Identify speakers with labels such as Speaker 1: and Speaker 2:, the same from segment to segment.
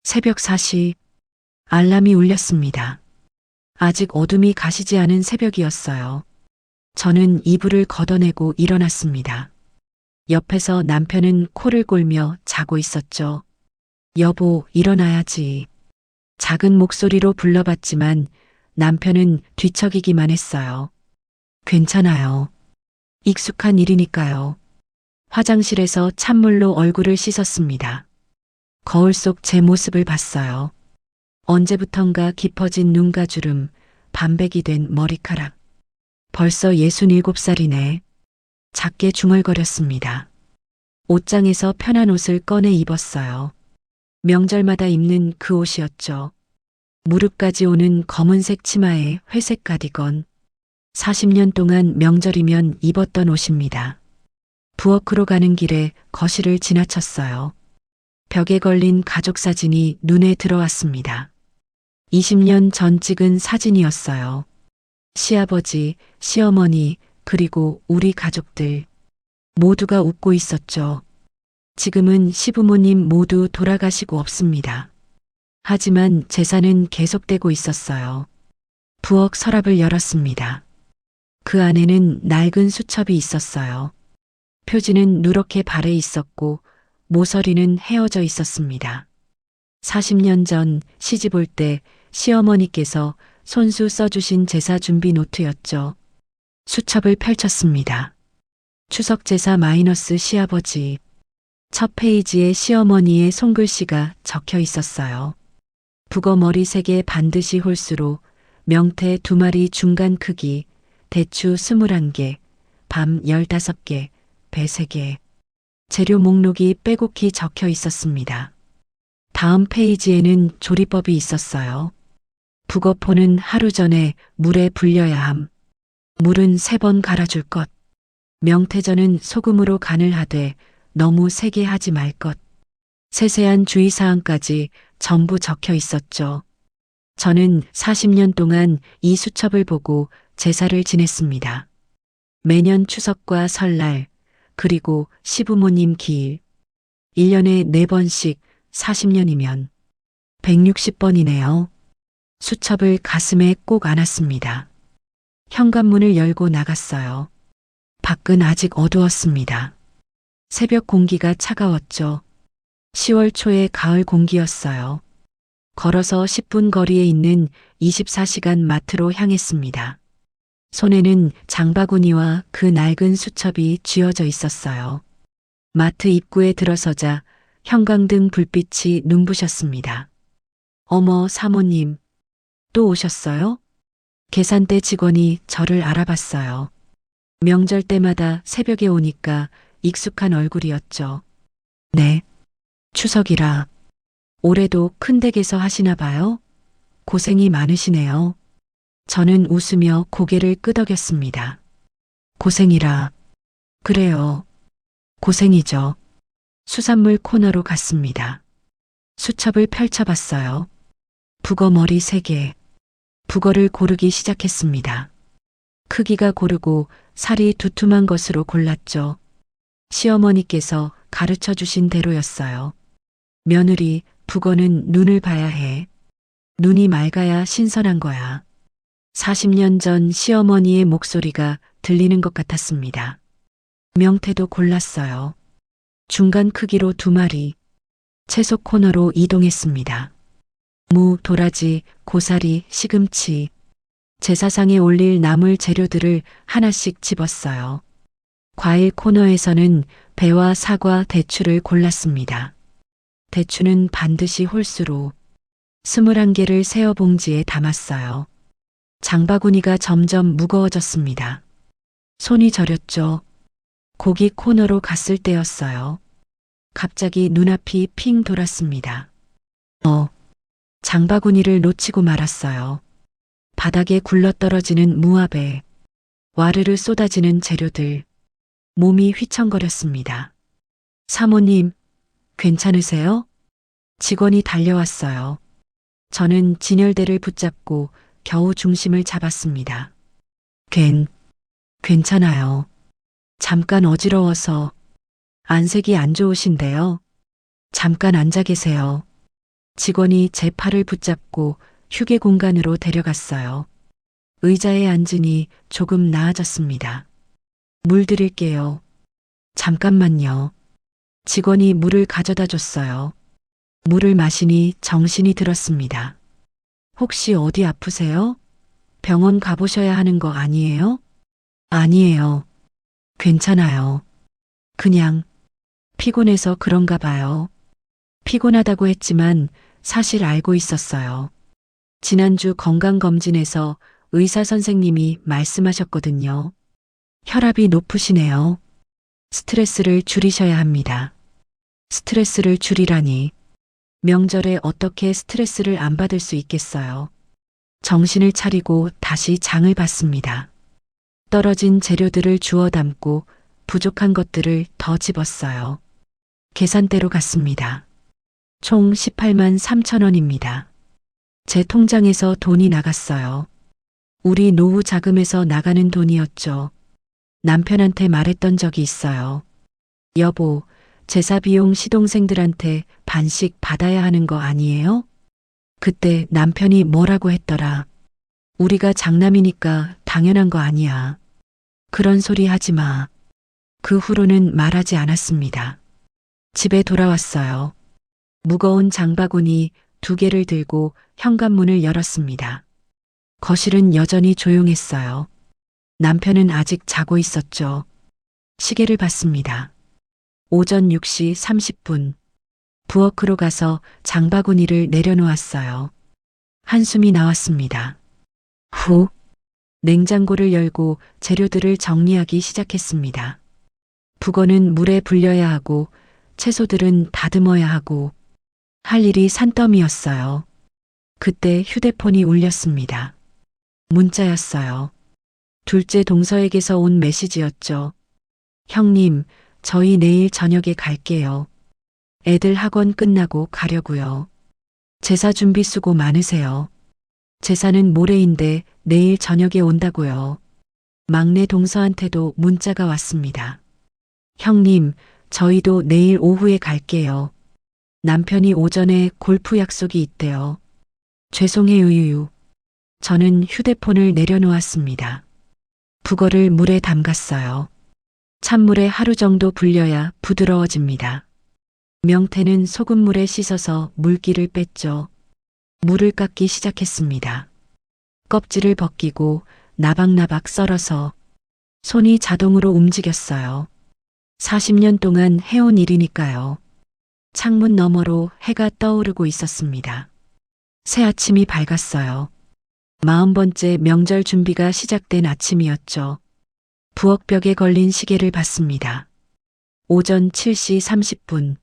Speaker 1: 새벽 4시 알람이 울렸습니다. 아직 어둠이 가시지 않은 새벽이었어요. 저는 이불을 걷어내고 일어났습니다. 옆에서 남편은 코를 골며 자고 있었죠. 여보, 일어나야지. 작은 목소리로 불러봤지만 남편은 뒤척이기만 했어요. 괜찮아요. 익숙한 일이니까요. 화장실에서 찬물로 얼굴을 씻었습니다. 거울 속 제 모습을 봤어요. 언제부턴가 깊어진 눈가주름, 반백이 된 머리카락. 벌써 67살이네. 작게 중얼거렸습니다. 옷장에서 편한 옷을 꺼내 입었어요. 명절마다 입는 그 옷이었죠. 무릎까지 오는 검은색 치마에 회색 가디건. 40년 동안 명절이면 입었던 옷입니다. 부엌으로 가는 길에 거실을 지나쳤어요. 벽에 걸린 가족 사진이 눈에 들어왔습니다. 20년 전 찍은 사진이었어요. 시아버지, 시어머니, 그리고 우리 가족들. 모두가 웃고 있었죠. 지금은 시부모님 모두 돌아가시고 없습니다. 하지만 제사는 계속되고 있었어요. 부엌 서랍을 열었습니다. 그 안에는 낡은 수첩이 있었어요. 표지는 누렇게 발해 있었고 모서리는 헤어져 있었습니다. 40년 전 시집 올 때 시어머니께서 손수 써주신 제사 준비 노트였죠. 수첩을 펼쳤습니다. 추석 제사 마이너스 시아버지. 첫 페이지에 시어머니의 손글씨가 적혀 있었어요. 북어 머리 3개 반드시 홀수로, 명태 2마리 중간 크기, 대추 21개, 밤 15개, 배 3개. 재료 목록이 빼곡히 적혀 있었습니다. 다음 페이지에는 조리법이 있었어요. 북어포는 하루 전에 물에 불려야 함. 물은 3번 갈아줄 것. 명태전은 소금으로 간을 하되 너무 세게 하지 말 것. 세세한 주의사항까지 전부 적혀 있었죠. 저는 40년 동안 이 수첩을 보고 제사를 지냈습니다. 매년 추석과 설날, 그리고 시부모님 기일. 1년에 4번씩 40년이면 160번이네요. 수첩을 가슴에 꼭 안았습니다. 현관문을 열고 나갔어요. 밖은 아직 어두웠습니다. 새벽 공기가 차가웠죠. 10월 초의 가을 공기였어요. 걸어서 10분 거리에 있는 24시간 마트로 향했습니다. 손에는 장바구니와 그 낡은 수첩이 쥐어져 있었어요. 마트 입구에 들어서자 형광등 불빛이 눈부셨습니다. 어머, 사모님, 또 오셨어요? 계산대 직원이 저를 알아봤어요. 명절 때마다 새벽에 오니까 익숙한 얼굴이었죠. 네, 추석이라. 올해도 큰 댁에서 하시나 봐요? 고생이 많으시네요. 저는 웃으며 고개를 끄덕였습니다. 고생이라. 그래요. 고생이죠. 수산물 코너로 갔습니다. 수첩을 펼쳐봤어요. 북어 머리 3개. 북어를 고르기 시작했습니다. 크기가 고르고 살이 두툼한 것으로 골랐죠. 시어머니께서 가르쳐 주신 대로였어요. 며느리, 북어는 눈을 봐야 해. 눈이 맑아야 신선한 거야. 40년 전 시어머니의 목소리가 들리는 것 같았습니다. 명태도 골랐어요. 중간 크기로 2마리. 채소 코너로 이동했습니다. 무, 도라지, 고사리, 시금치. 제사상에 올릴 나물 재료들을 하나씩 집었어요. 과일 코너에서는 배와 사과, 대추를 골랐습니다. 대추는 반드시 홀수로 21개를 세어 봉지에 담았어요. 장바구니가 점점 무거워졌습니다. 손이 저렸죠. 고기 코너로 갔을 때였어요. 갑자기 눈앞이 핑 돌았습니다. 장바구니를 놓치고 말았어요. 바닥에 굴러떨어지는 무화배, 와르르 쏟아지는 재료들, 몸이 휘청거렸습니다. 사모님, 괜찮으세요? 직원이 달려왔어요. 저는 진열대를 붙잡고 겨우 중심을 잡았습니다. 괜찮아요. 잠깐 어지러워서. 안색이 안 좋으신데요. 잠깐 앉아 계세요. 직원이 제 팔을 붙잡고 휴게 공간으로 데려갔어요. 의자에 앉으니 조금 나아졌습니다. 물 드릴게요. 잠깐만요. 직원이 물을 가져다 줬어요. 물을 마시니 정신이 들었습니다. 혹시 어디 아프세요? 병원 가보셔야 하는 거 아니에요? 아니에요. 괜찮아요. 그냥 피곤해서 그런가 봐요. 피곤하다고 했지만 사실 알고 있었어요. 지난주 건강검진에서 의사 선생님이 말씀하셨거든요. 혈압이 높으시네요. 스트레스를 줄이셔야 합니다. 스트레스를 줄이라니. 명절에 어떻게 스트레스를 안 받을 수 있겠어요. 정신을 차리고 다시 장을 봤습니다. 떨어진 재료들을 주워 담고 부족한 것들을 더 집었어요. 계산대로 갔습니다. 총 18만 3천 원입니다. 제 통장에서 돈이 나갔어요. 우리 노후 자금에서 나가는 돈이었죠. 남편한테 말했던 적이 있어요. 여보, 제사 비용 시동생들한테 반씩 받아야 하는 거 아니에요? 그때 남편이 뭐라고 했더라. 우리가 장남이니까 당연한 거 아니야. 그런 소리 하지 마. 그 후로는 말하지 않았습니다. 집에 돌아왔어요. 무거운 장바구니 2개를 들고 현관문을 열었습니다. 거실은 여전히 조용했어요. 남편은 아직 자고 있었죠. 시계를 봤습니다. 오전 6시 30분. 부엌으로 가서 장바구니를 내려놓았어요. 한숨이 나왔습니다. 후. 냉장고를 열고 재료들을 정리하기 시작했습니다. 북어는 물에 불려야 하고 채소들은 다듬어야 하고 할 일이 산더미였어요. 그때 휴대폰이 울렸습니다. 문자였어요. 둘째 동서에게서 온 메시지였죠. 형님, 저희 내일 저녁에 갈게요. 애들 학원 끝나고 가려고요. 제사 준비 수고 많으세요. 제사는 모레인데 내일 저녁에 온다고요. 막내 동서한테도 문자가 왔습니다. 형님, 저희도 내일 오후에 갈게요. 남편이 오전에 골프 약속이 있대요. 죄송해요 유유. 저는 휴대폰을 내려놓았습니다. 북어를 물에 담갔어요. 찬물에 하루 정도 불려야 부드러워집니다. 명태는 소금물에 씻어서 물기를 뺐죠. 물을 깎기 시작했습니다. 껍질을 벗기고 나박나박 썰어서 손이 자동으로 움직였어요. 40년 동안 해온 일이니까요. 창문 너머로 해가 떠오르고 있었습니다. 새 아침이 밝았어요. 40번째 명절 준비가 시작된 아침이었죠. 부엌벽에 걸린 시계를 봤습니다. 오전 7시 30분.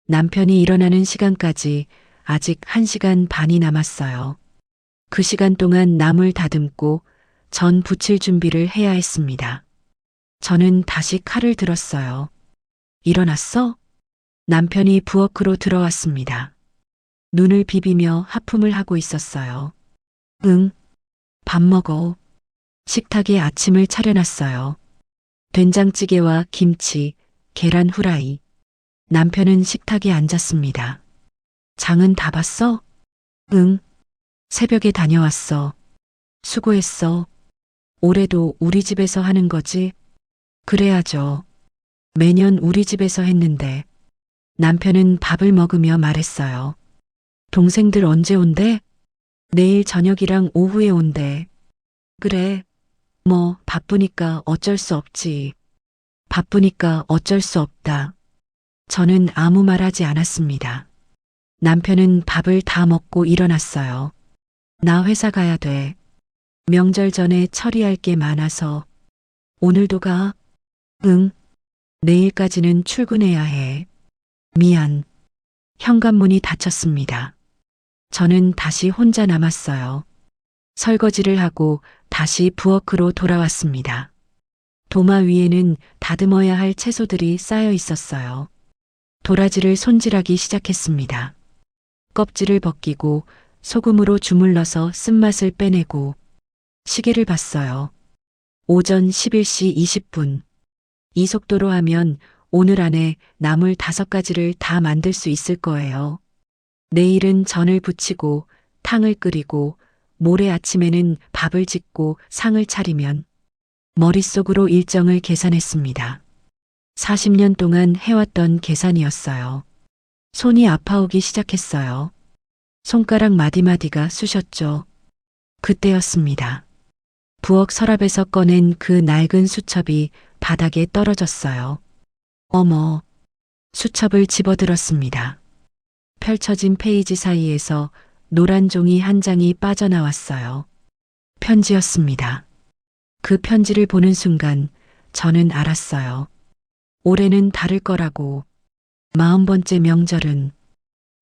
Speaker 1: 남편이 일어나는 시간까지 아직 1시간 반이 남았어요. 그 시간 동안 나물 다듬고 전 부칠 준비를 해야 했습니다. 저는 다시 칼을 들었어요. 일어났어? 남편이 부엌으로 들어왔습니다. 눈을 비비며 하품을 하고 있었어요. 응, 밥 먹어. 식탁에 아침을 차려놨어요. 된장찌개와 김치, 계란 후라이. 남편은 식탁에 앉았습니다. 장은 다 봤어? 응. 새벽에 다녀왔어. 수고했어. 올해도 우리 집에서 하는 거지? 그래야죠. 매년 우리 집에서 했는데. 남편은 밥을 먹으며 말했어요. 동생들 언제 온대? 내일 저녁이랑 오후에 온대. 그래. 뭐 바쁘니까 어쩔 수 없지. 바쁘니까 어쩔 수 없다. 저는 아무 말 하지 않았습니다. 남편은 밥을 다 먹고 일어났어요. 나 회사 가야 돼. 명절 전에 처리할 게 많아서. 오늘도 가? 응. 내일까지는 출근해야 해. 미안. 현관문이 닫혔습니다. 저는 다시 혼자 남았어요. 설거지를 하고 다시 부엌으로 돌아왔습니다. 도마 위에는 다듬어야 할 채소들이 쌓여 있었어요. 도라지를 손질하기 시작했습니다. 껍질을 벗기고 소금으로 주물러서 쓴맛을 빼내고 시계를 봤어요. 오전 11시 20분. 이 속도로 하면 오늘 안에 나물 5가지를 다 만들 수 있을 거예요. 내일은 전을 부치고 탕을 끓이고 모레 아침에는 밥을 짓고 상을 차리면 머릿속으로 일정을 계산했습니다. 40년 동안 해왔던 계산이었어요. 손이 아파오기 시작했어요. 손가락 마디마디가 쑤셨죠. 그때였습니다. 부엌 서랍에서 꺼낸 그 낡은 수첩이 바닥에 떨어졌어요. 어머, 수첩을 집어들었습니다. 펼쳐진 페이지 사이에서 노란 종이 한 장이 빠져나왔어요. 편지였습니다. 그 편지를 보는 순간 저는 알았어요. 올해는 다를 거라고, 40번째 명절은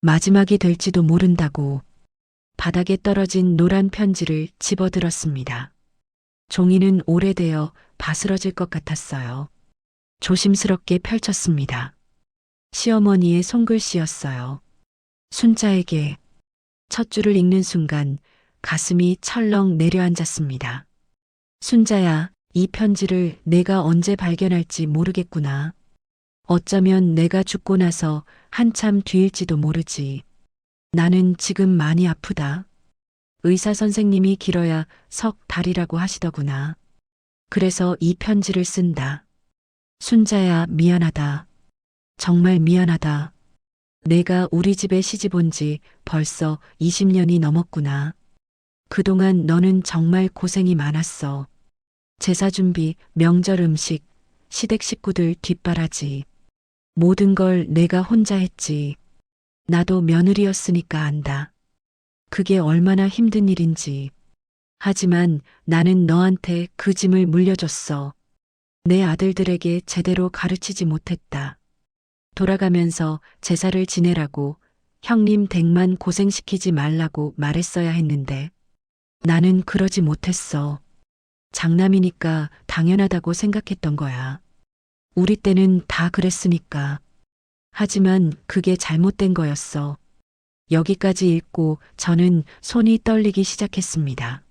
Speaker 1: 마지막이 될지도 모른다고. 바닥에 떨어진 노란 편지를 집어들었습니다. 종이는 오래되어 바스러질 것 같았어요. 조심스럽게 펼쳤습니다. 시어머니의 손글씨였어요. 순자에게. 첫 줄을 읽는 순간 가슴이 철렁 내려앉았습니다. 순자야, 이 편지를 내가 언제 발견할지 모르겠구나. 어쩌면 내가 죽고 나서 한참 뒤일지도 모르지. 나는 지금 많이 아프다. 의사 선생님이 길어야 석 달이라고 하시더구나. 그래서 이 편지를 쓴다. 순자야, 미안하다. 정말 미안하다. 내가 우리 집에 시집 온 지 벌써 20년이 넘었구나. 그동안 너는 정말 고생이 많았어. 제사 준비, 명절 음식, 시댁 식구들 뒷바라지. 모든 걸 내가 혼자 했지. 나도 며느리였으니까 안다. 그게 얼마나 힘든 일인지. 하지만 나는 너한테 그 짐을 물려줬어. 내 아들들에게 제대로 가르치지 못했다. 돌아가면서 제사를 지내라고, 형님 댁만 고생시키지 말라고 말했어야 했는데 나는 그러지 못했어. 장남이니까 당연하다고 생각했던 거야. 우리 때는 다 그랬으니까. 하지만 그게 잘못된 거였어. 여기까지 읽고 저는 손이 떨리기 시작했습니다.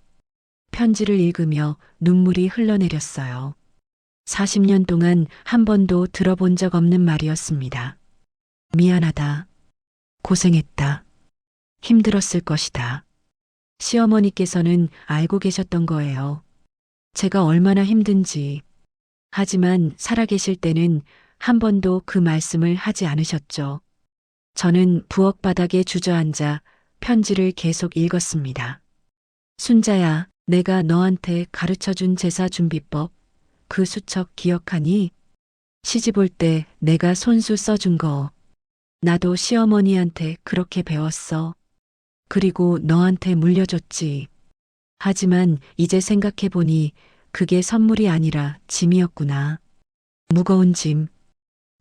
Speaker 1: 편지를 읽으며 눈물이 흘러내렸어요. 40년 동안 한 번도 들어본 적 없는 말이었습니다. 미안하다. 고생했다. 힘들었을 것이다. 시어머니께서는 알고 계셨던 거예요. 제가 얼마나 힘든지. 하지만 살아계실 때는 한 번도 그 말씀을 하지 않으셨죠. 저는 부엌 바닥에 주저앉아 편지를 계속 읽었습니다. 순자야, 내가 너한테 가르쳐준 제사 준비법, 그 수첩 기억하니? 시집 올 때 내가 손수 써준 거. 나도 시어머니한테 그렇게 배웠어. 그리고 너한테 물려줬지. 하지만 이제 생각해보니 그게 선물이 아니라 짐이었구나. 무거운 짐.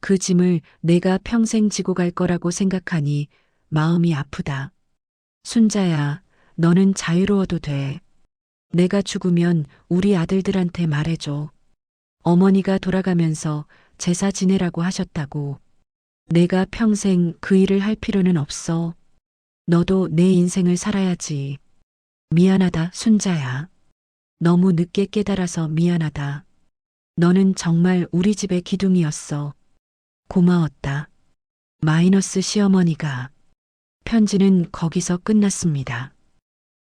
Speaker 1: 그 짐을 내가 평생 지고 갈 거라고 생각하니 마음이 아프다. 순자야, 너는 자유로워도 돼. 내가 죽으면 우리 아들들한테 말해줘. 어머니가 돌아가면서 제사 지내라고 하셨다고. 내가 평생 그 일을 할 필요는 없어. 너도 내 인생을 살아야지. 미안하다, 순자야. 너무 늦게 깨달아서 미안하다. 너는 정말 우리 집의 기둥이었어. 고마웠다. 마이너스 시어머니가. 편지는 거기서 끝났습니다.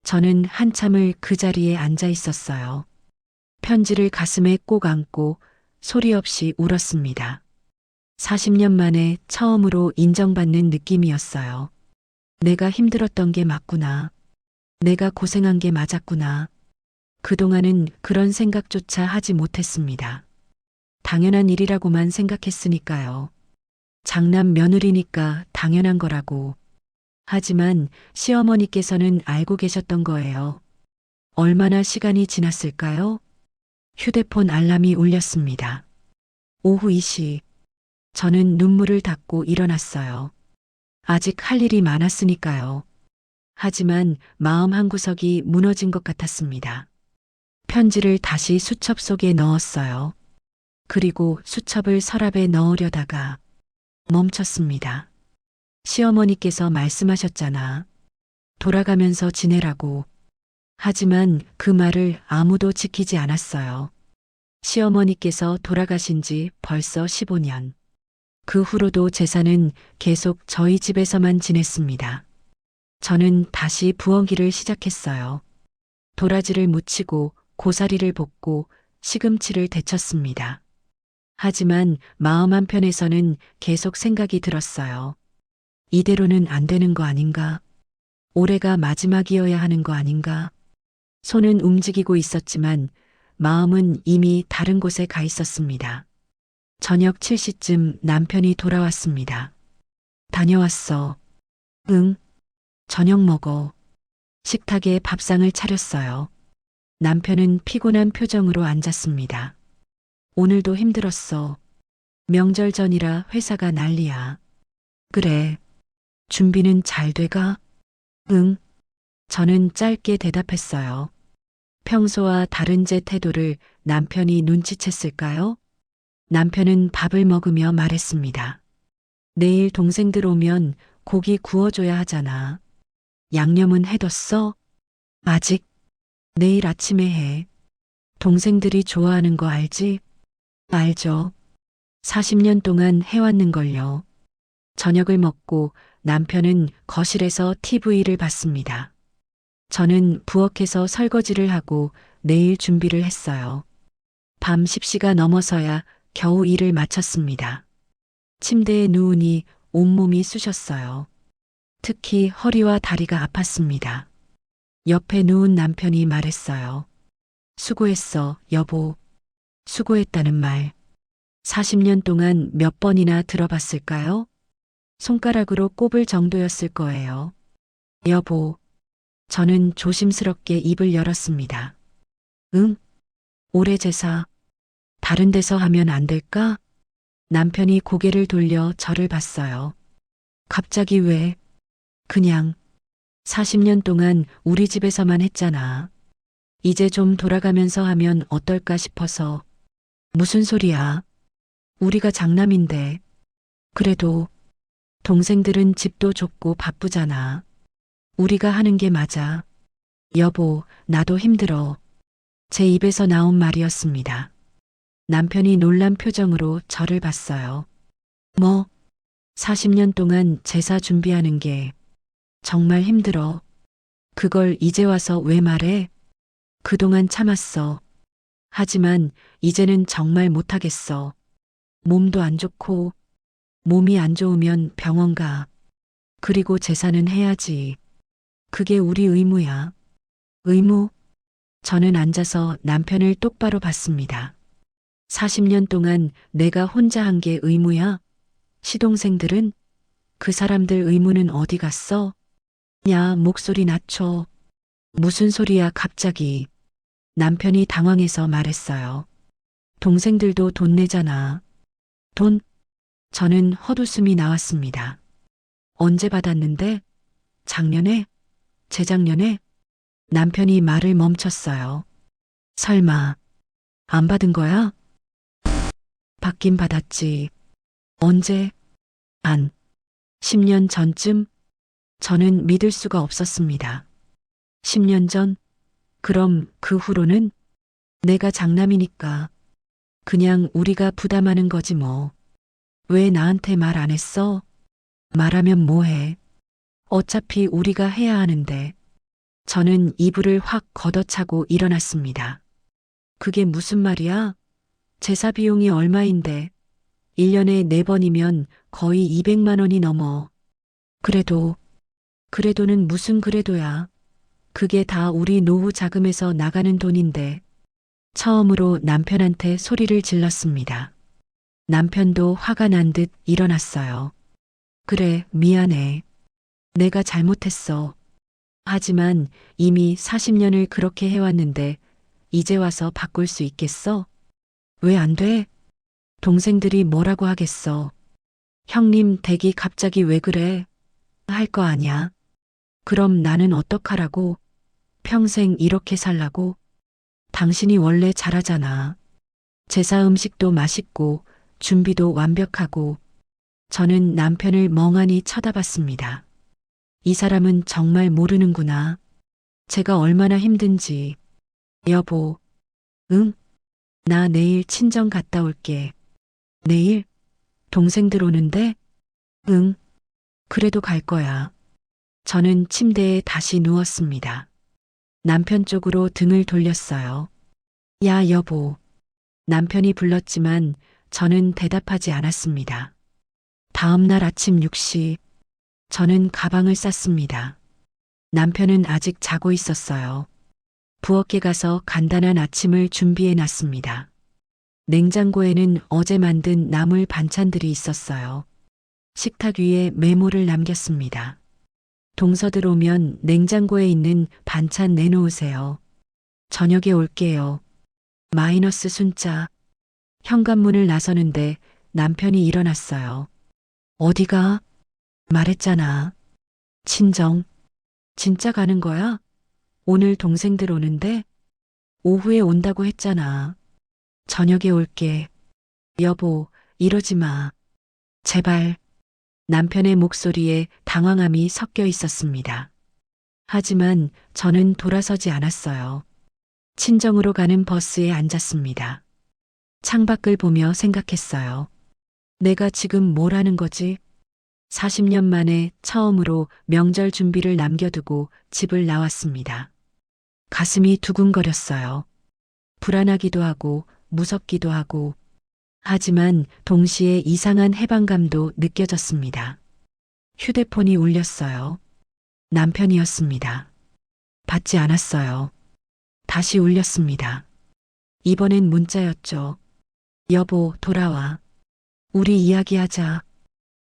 Speaker 1: 저는 한참을 그 자리에 앉아 있었어요. 편지를 가슴에 꼭 안고 소리 없이 울었습니다. 40년 만에 처음으로 인정받는 느낌이었어요. 내가 힘들었던 게 맞구나. 내가 고생한 게 맞았구나. 그동안은 그런 생각조차 하지 못했습니다. 당연한 일이라고만 생각했으니까요. 장남 며느리니까 당연한 거라고. 하지만 시어머니께서는 알고 계셨던 거예요. 얼마나 시간이 지났을까요? 휴대폰 알람이 울렸습니다. 오후 2시. 저는 눈물을 닦고 일어났어요. 아직 할 일이 많았으니까요. 하지만 마음 한구석이 무너진 것 같았습니다. 편지를 다시 수첩 속에 넣었어요. 그리고 수첩을 서랍에 넣으려다가 멈췄습니다. 시어머니께서 말씀하셨잖아. 돌아가면서 지내라고. 하지만 그 말을 아무도 지키지 않았어요. 시어머니께서 돌아가신 지 벌써 15년. 그 후로도 제사는 계속 저희 집에서만 지냈습니다. 저는 다시 부엌일을 시작했어요. 도라지를 무치고 고사리를 볶고 시금치를 데쳤습니다. 하지만 마음 한편에서는 계속 생각이 들었어요. 이대로는 안 되는 거 아닌가? 올해가 마지막이어야 하는 거 아닌가? 손은 움직이고 있었지만 마음은 이미 다른 곳에 가 있었습니다. 저녁 7시쯤 남편이 돌아왔습니다. 다녀왔어. 응, 저녁 먹어. 식탁에 밥상을 차렸어요. 남편은 피곤한 표정으로 앉았습니다. 오늘도 힘들었어. 명절 전이라 회사가 난리야. 그래. 준비는 잘 돼가? 응. 저는 짧게 대답했어요. 평소와 다른 제 태도를 남편이 눈치챘을까요? 남편은 밥을 먹으며 말했습니다. 내일 동생들 오면 고기 구워줘야 하잖아. 양념은 해뒀어? 아직? 내일 아침에 해. 동생들이 좋아하는 거 알지? 알죠. 40년 동안 해왔는걸요. 저녁을 먹고 남편은 거실에서 TV를 봤습니다. 저는 부엌에서 설거지를 하고 내일 준비를 했어요. 밤 10시가 넘어서야 겨우 일을 마쳤습니다. 침대에 누우니 온몸이 쑤셨어요. 특히 허리와 다리가 아팠습니다. 옆에 누운 남편이 말했어요. 수고했어, 여보. 수고했다는 말. 40년 동안 몇 번이나 들어봤을까요? 손가락으로 꼽을 정도였을 거예요. 여보. 저는 조심스럽게 입을 열었습니다. 응? 올해 제사. 다른 데서 하면 안 될까? 남편이 고개를 돌려 저를 봤어요. 갑자기 왜? 그냥 40년 동안 우리 집에서만 했잖아. 이제 좀 돌아가면서 하면 어떨까 싶어서. 무슨 소리야? 우리가 장남인데. 그래도 동생들은 집도 좁고 바쁘잖아. 우리가 하는 게 맞아. 여보, 나도 힘들어. 제 입에서 나온 말이었습니다. 남편이 놀란 표정으로 저를 봤어요. 뭐, 40년 동안 제사 준비하는 게 정말 힘들어. 그걸 이제 와서 왜 말해? 그동안 참았어. 하지만 이제는 정말 못하겠어. 몸도 안 좋고, 몸이 안 좋으면 병원 가. 그리고 제사는 해야지. 그게 우리 의무야. 의무? 저는 앉아서 남편을 똑바로 봤습니다. 40년 동안 내가 혼자 한 게 의무야? 시동생들은? 그 사람들 의무는 어디 갔어? 야, 목소리 낮춰. 무슨 소리야, 갑자기. 남편이 당황해서 말했어요. 동생들도 돈 내잖아. 돈? 저는 헛웃음이 나왔습니다. 언제 받았는데? 작년에? 재작년에? 남편이 말을 멈췄어요. 설마, 안 받은 거야? 받긴 받았지. 언제? 한 10년 전쯤? 저는 믿을 수가 없었습니다. 10년 전? 그럼 그 후로는? 내가 장남이니까. 그냥 우리가 부담하는 거지 뭐. 왜 나한테 말 안 했어? 말하면 뭐해? 어차피 우리가 해야 하는데. 저는 이불을 확 걷어차고 일어났습니다. 그게 무슨 말이야? 제사 비용이 얼마인데 1년에 4번이면 거의 200만 원이 넘어. 그래도는 무슨 그래도야. 그게 다 우리 노후 자금에서 나가는 돈인데. 처음으로 남편한테 소리를 질렀습니다. 남편도 화가 난 듯 일어났어요. 그래, 미안해. 내가 잘못했어. 하지만 이미 40년을 그렇게 해왔는데 이제 와서 바꿀 수 있겠어? 왜 안 돼? 동생들이 뭐라고 하겠어? 형님 댁이 갑자기 왜 그래? 할 거 아냐? 그럼 나는 어떡하라고? 평생 이렇게 살라고? 당신이 원래 잘하잖아. 제사 음식도 맛있고 준비도 완벽하고. 저는 남편을 멍하니 쳐다봤습니다. 이 사람은 정말 모르는구나. 제가 얼마나 힘든지. 여보. 응? 나 내일 친정 갔다 올게. 내일? 동생들 오는데? 응. 그래도 갈 거야. 저는 침대에 다시 누웠습니다. 남편 쪽으로 등을 돌렸어요. 야, 여보. 남편이 불렀지만 저는 대답하지 않았습니다. 다음 날 아침 6시, 저는 가방을 쌌습니다. 남편은 아직 자고 있었어요. 부엌에 가서 간단한 아침을 준비해 놨습니다. 냉장고에는 어제 만든 나물 반찬들이 있었어요. 식탁 위에 메모를 남겼습니다. 동서들 오면 냉장고에 있는 반찬 내놓으세요. 저녁에 올게요. 마이너스 순자. 현관문을 나서는데 남편이 일어났어요. 어디가? 말했잖아. 친정. 진짜 가는 거야? 오늘 동생들 오는데? 오후에 온다고 했잖아. 저녁에 올게. 여보, 이러지 마. 제발. 남편의 목소리에 당황함이 섞여 있었습니다. 하지만 저는 돌아서지 않았어요. 친정으로 가는 버스에 앉았습니다. 창밖을 보며 생각했어요. 내가 지금 뭘 하는 거지? 40년 만에 처음으로 명절 준비를 남겨두고 집을 나왔습니다. 가슴이 두근거렸어요. 불안하기도 하고 무섭기도 하고, 하지만 동시에 이상한 해방감도 느껴졌습니다. 휴대폰이 울렸어요. 남편이었습니다. 받지 않았어요. 다시 울렸습니다. 이번엔 문자였죠. 여보, 돌아와. 우리 이야기하자.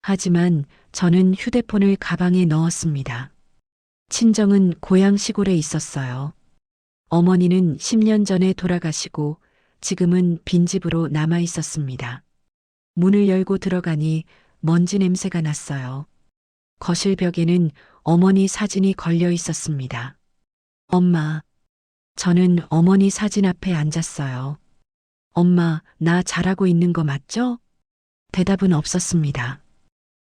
Speaker 1: 하지만 저는 휴대폰을 가방에 넣었습니다. 친정은 고향 시골에 있었어요. 어머니는 10년 전에 돌아가시고 지금은 빈집으로 남아 있었습니다. 문을 열고 들어가니 먼지 냄새가 났어요. 거실 벽에는 어머니 사진이 걸려 있었습니다. 엄마. 저는 어머니 사진 앞에 앉았어요. 엄마, 나 잘하고 있는 거 맞죠? 대답은 없었습니다.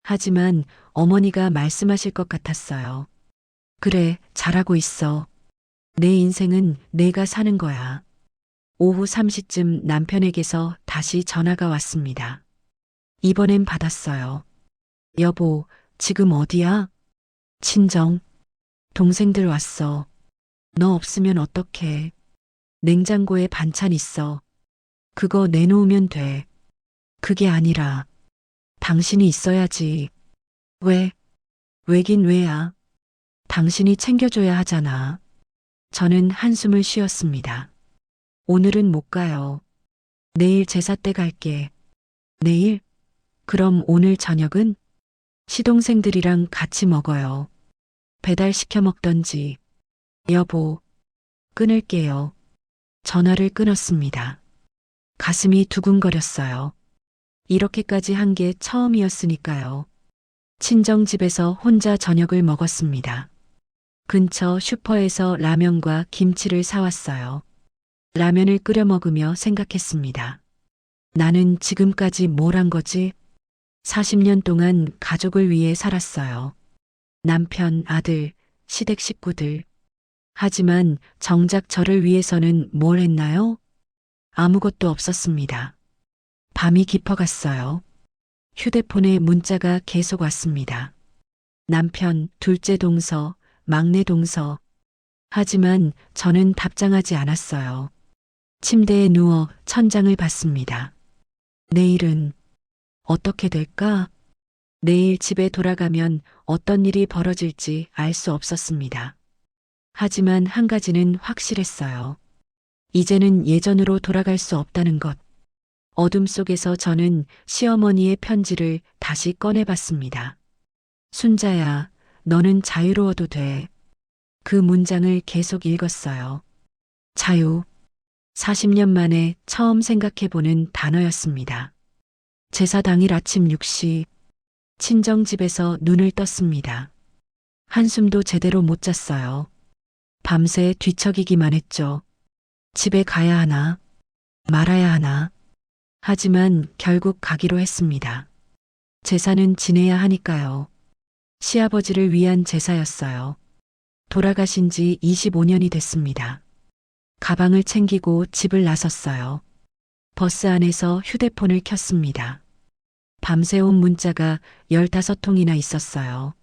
Speaker 1: 하지만 어머니가 말씀하실 것 같았어요. 그래, 잘하고 있어. 내 인생은 내가 사는 거야. 오후 3시쯤 남편에게서 다시 전화가 왔습니다. 이번엔 받았어요. 여보, 지금 어디야? 친정. 동생들 왔어. 너 없으면 어떡해. 냉장고에 반찬 있어. 그거 내놓으면 돼. 그게 아니라 당신이 있어야지. 왜? 왜긴 왜야. 당신이 챙겨줘야 하잖아. 저는 한숨을 쉬었습니다. 오늘은 못 가요. 내일 제사 때 갈게. 내일? 그럼 오늘 저녁은? 시동생들이랑 같이 먹어요. 배달시켜 먹던지. 여보, 끊을게요. 전화를 끊었습니다. 가슴이 두근거렸어요. 이렇게까지 한 게 처음이었으니까요. 친정집에서 혼자 저녁을 먹었습니다. 근처 슈퍼에서 라면과 김치를 사왔어요. 라면을 끓여 먹으며 생각했습니다. 나는 지금까지 뭘 한 거지? 40년 동안 가족을 위해 살았어요. 남편, 아들, 시댁 식구들. 하지만 정작 저를 위해서는 뭘 했나요? 아무것도 없었습니다. 밤이 깊어갔어요. 휴대폰에 문자가 계속 왔습니다. 남편, 둘째 동서, 막내 동서. 하지만 저는 답장하지 않았어요. 침대에 누워 천장을 봤습니다. 내일은 어떻게 될까? 내일 집에 돌아가면 어떤 일이 벌어질지 알 수 없었습니다. 하지만 한 가지는 확실했어요. 이제는 예전으로 돌아갈 수 없다는 것. 어둠 속에서 저는 시어머니의 편지를 다시 꺼내봤습니다. 순자야, 너는 자유로워도 돼. 그 문장을 계속 읽었어요. 자유. 40년 만에 처음 생각해보는 단어였습니다. 제사 당일 아침 6시, 친정집에서 눈을 떴습니다. 한숨도 제대로 못 잤어요. 밤새 뒤척이기만 했죠. 집에 가야 하나, 말아야 하나. 하지만 결국 가기로 했습니다. 제사는 지내야 하니까요. 시아버지를 위한 제사였어요. 돌아가신 지 25년이 됐습니다. 가방을 챙기고 집을 나섰어요. 버스 안에서 휴대폰을 켰습니다. 밤새 온 문자가 15통이나 있었어요.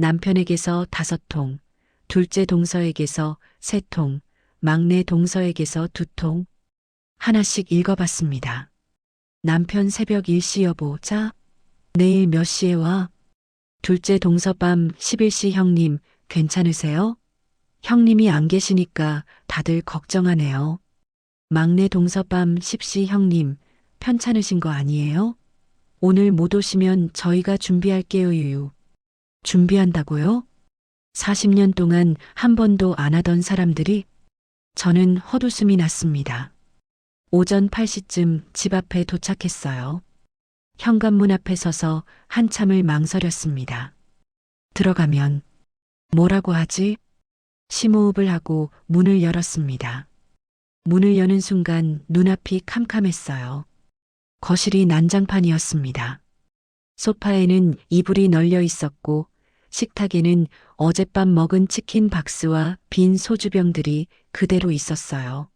Speaker 1: 남편에게서 5통, 둘째 동서에게서 3통, 막내 동서에게서 2통. 하나씩 읽어봤습니다. 남편 새벽 일시 여보, 자, 내일 몇 시에 와? 둘째 동서 밤 11시 형님, 괜찮으세요? 형님이 안 계시니까 다들 걱정하네요. 막내 동서 밤 10시 형님, 편찮으신 거 아니에요? 오늘 못 오시면 저희가 준비할게요, 유유. 준비한다고요? 40년 동안 한 번도 안 하던 사람들이? 저는 헛웃음이 났습니다. 오전 8시쯤 집 앞에 도착했어요. 현관문 앞에 서서 한참을 망설였습니다. 들어가면 뭐라고 하지? 심호흡을 하고 문을 열었습니다. 문을 여는 순간 눈앞이 캄캄했어요. 거실이 난장판이었습니다. 소파에는 이불이 널려 있었고 식탁에는 어젯밤 먹은 치킨 박스와 빈 소주병들이 그대로 있었어요.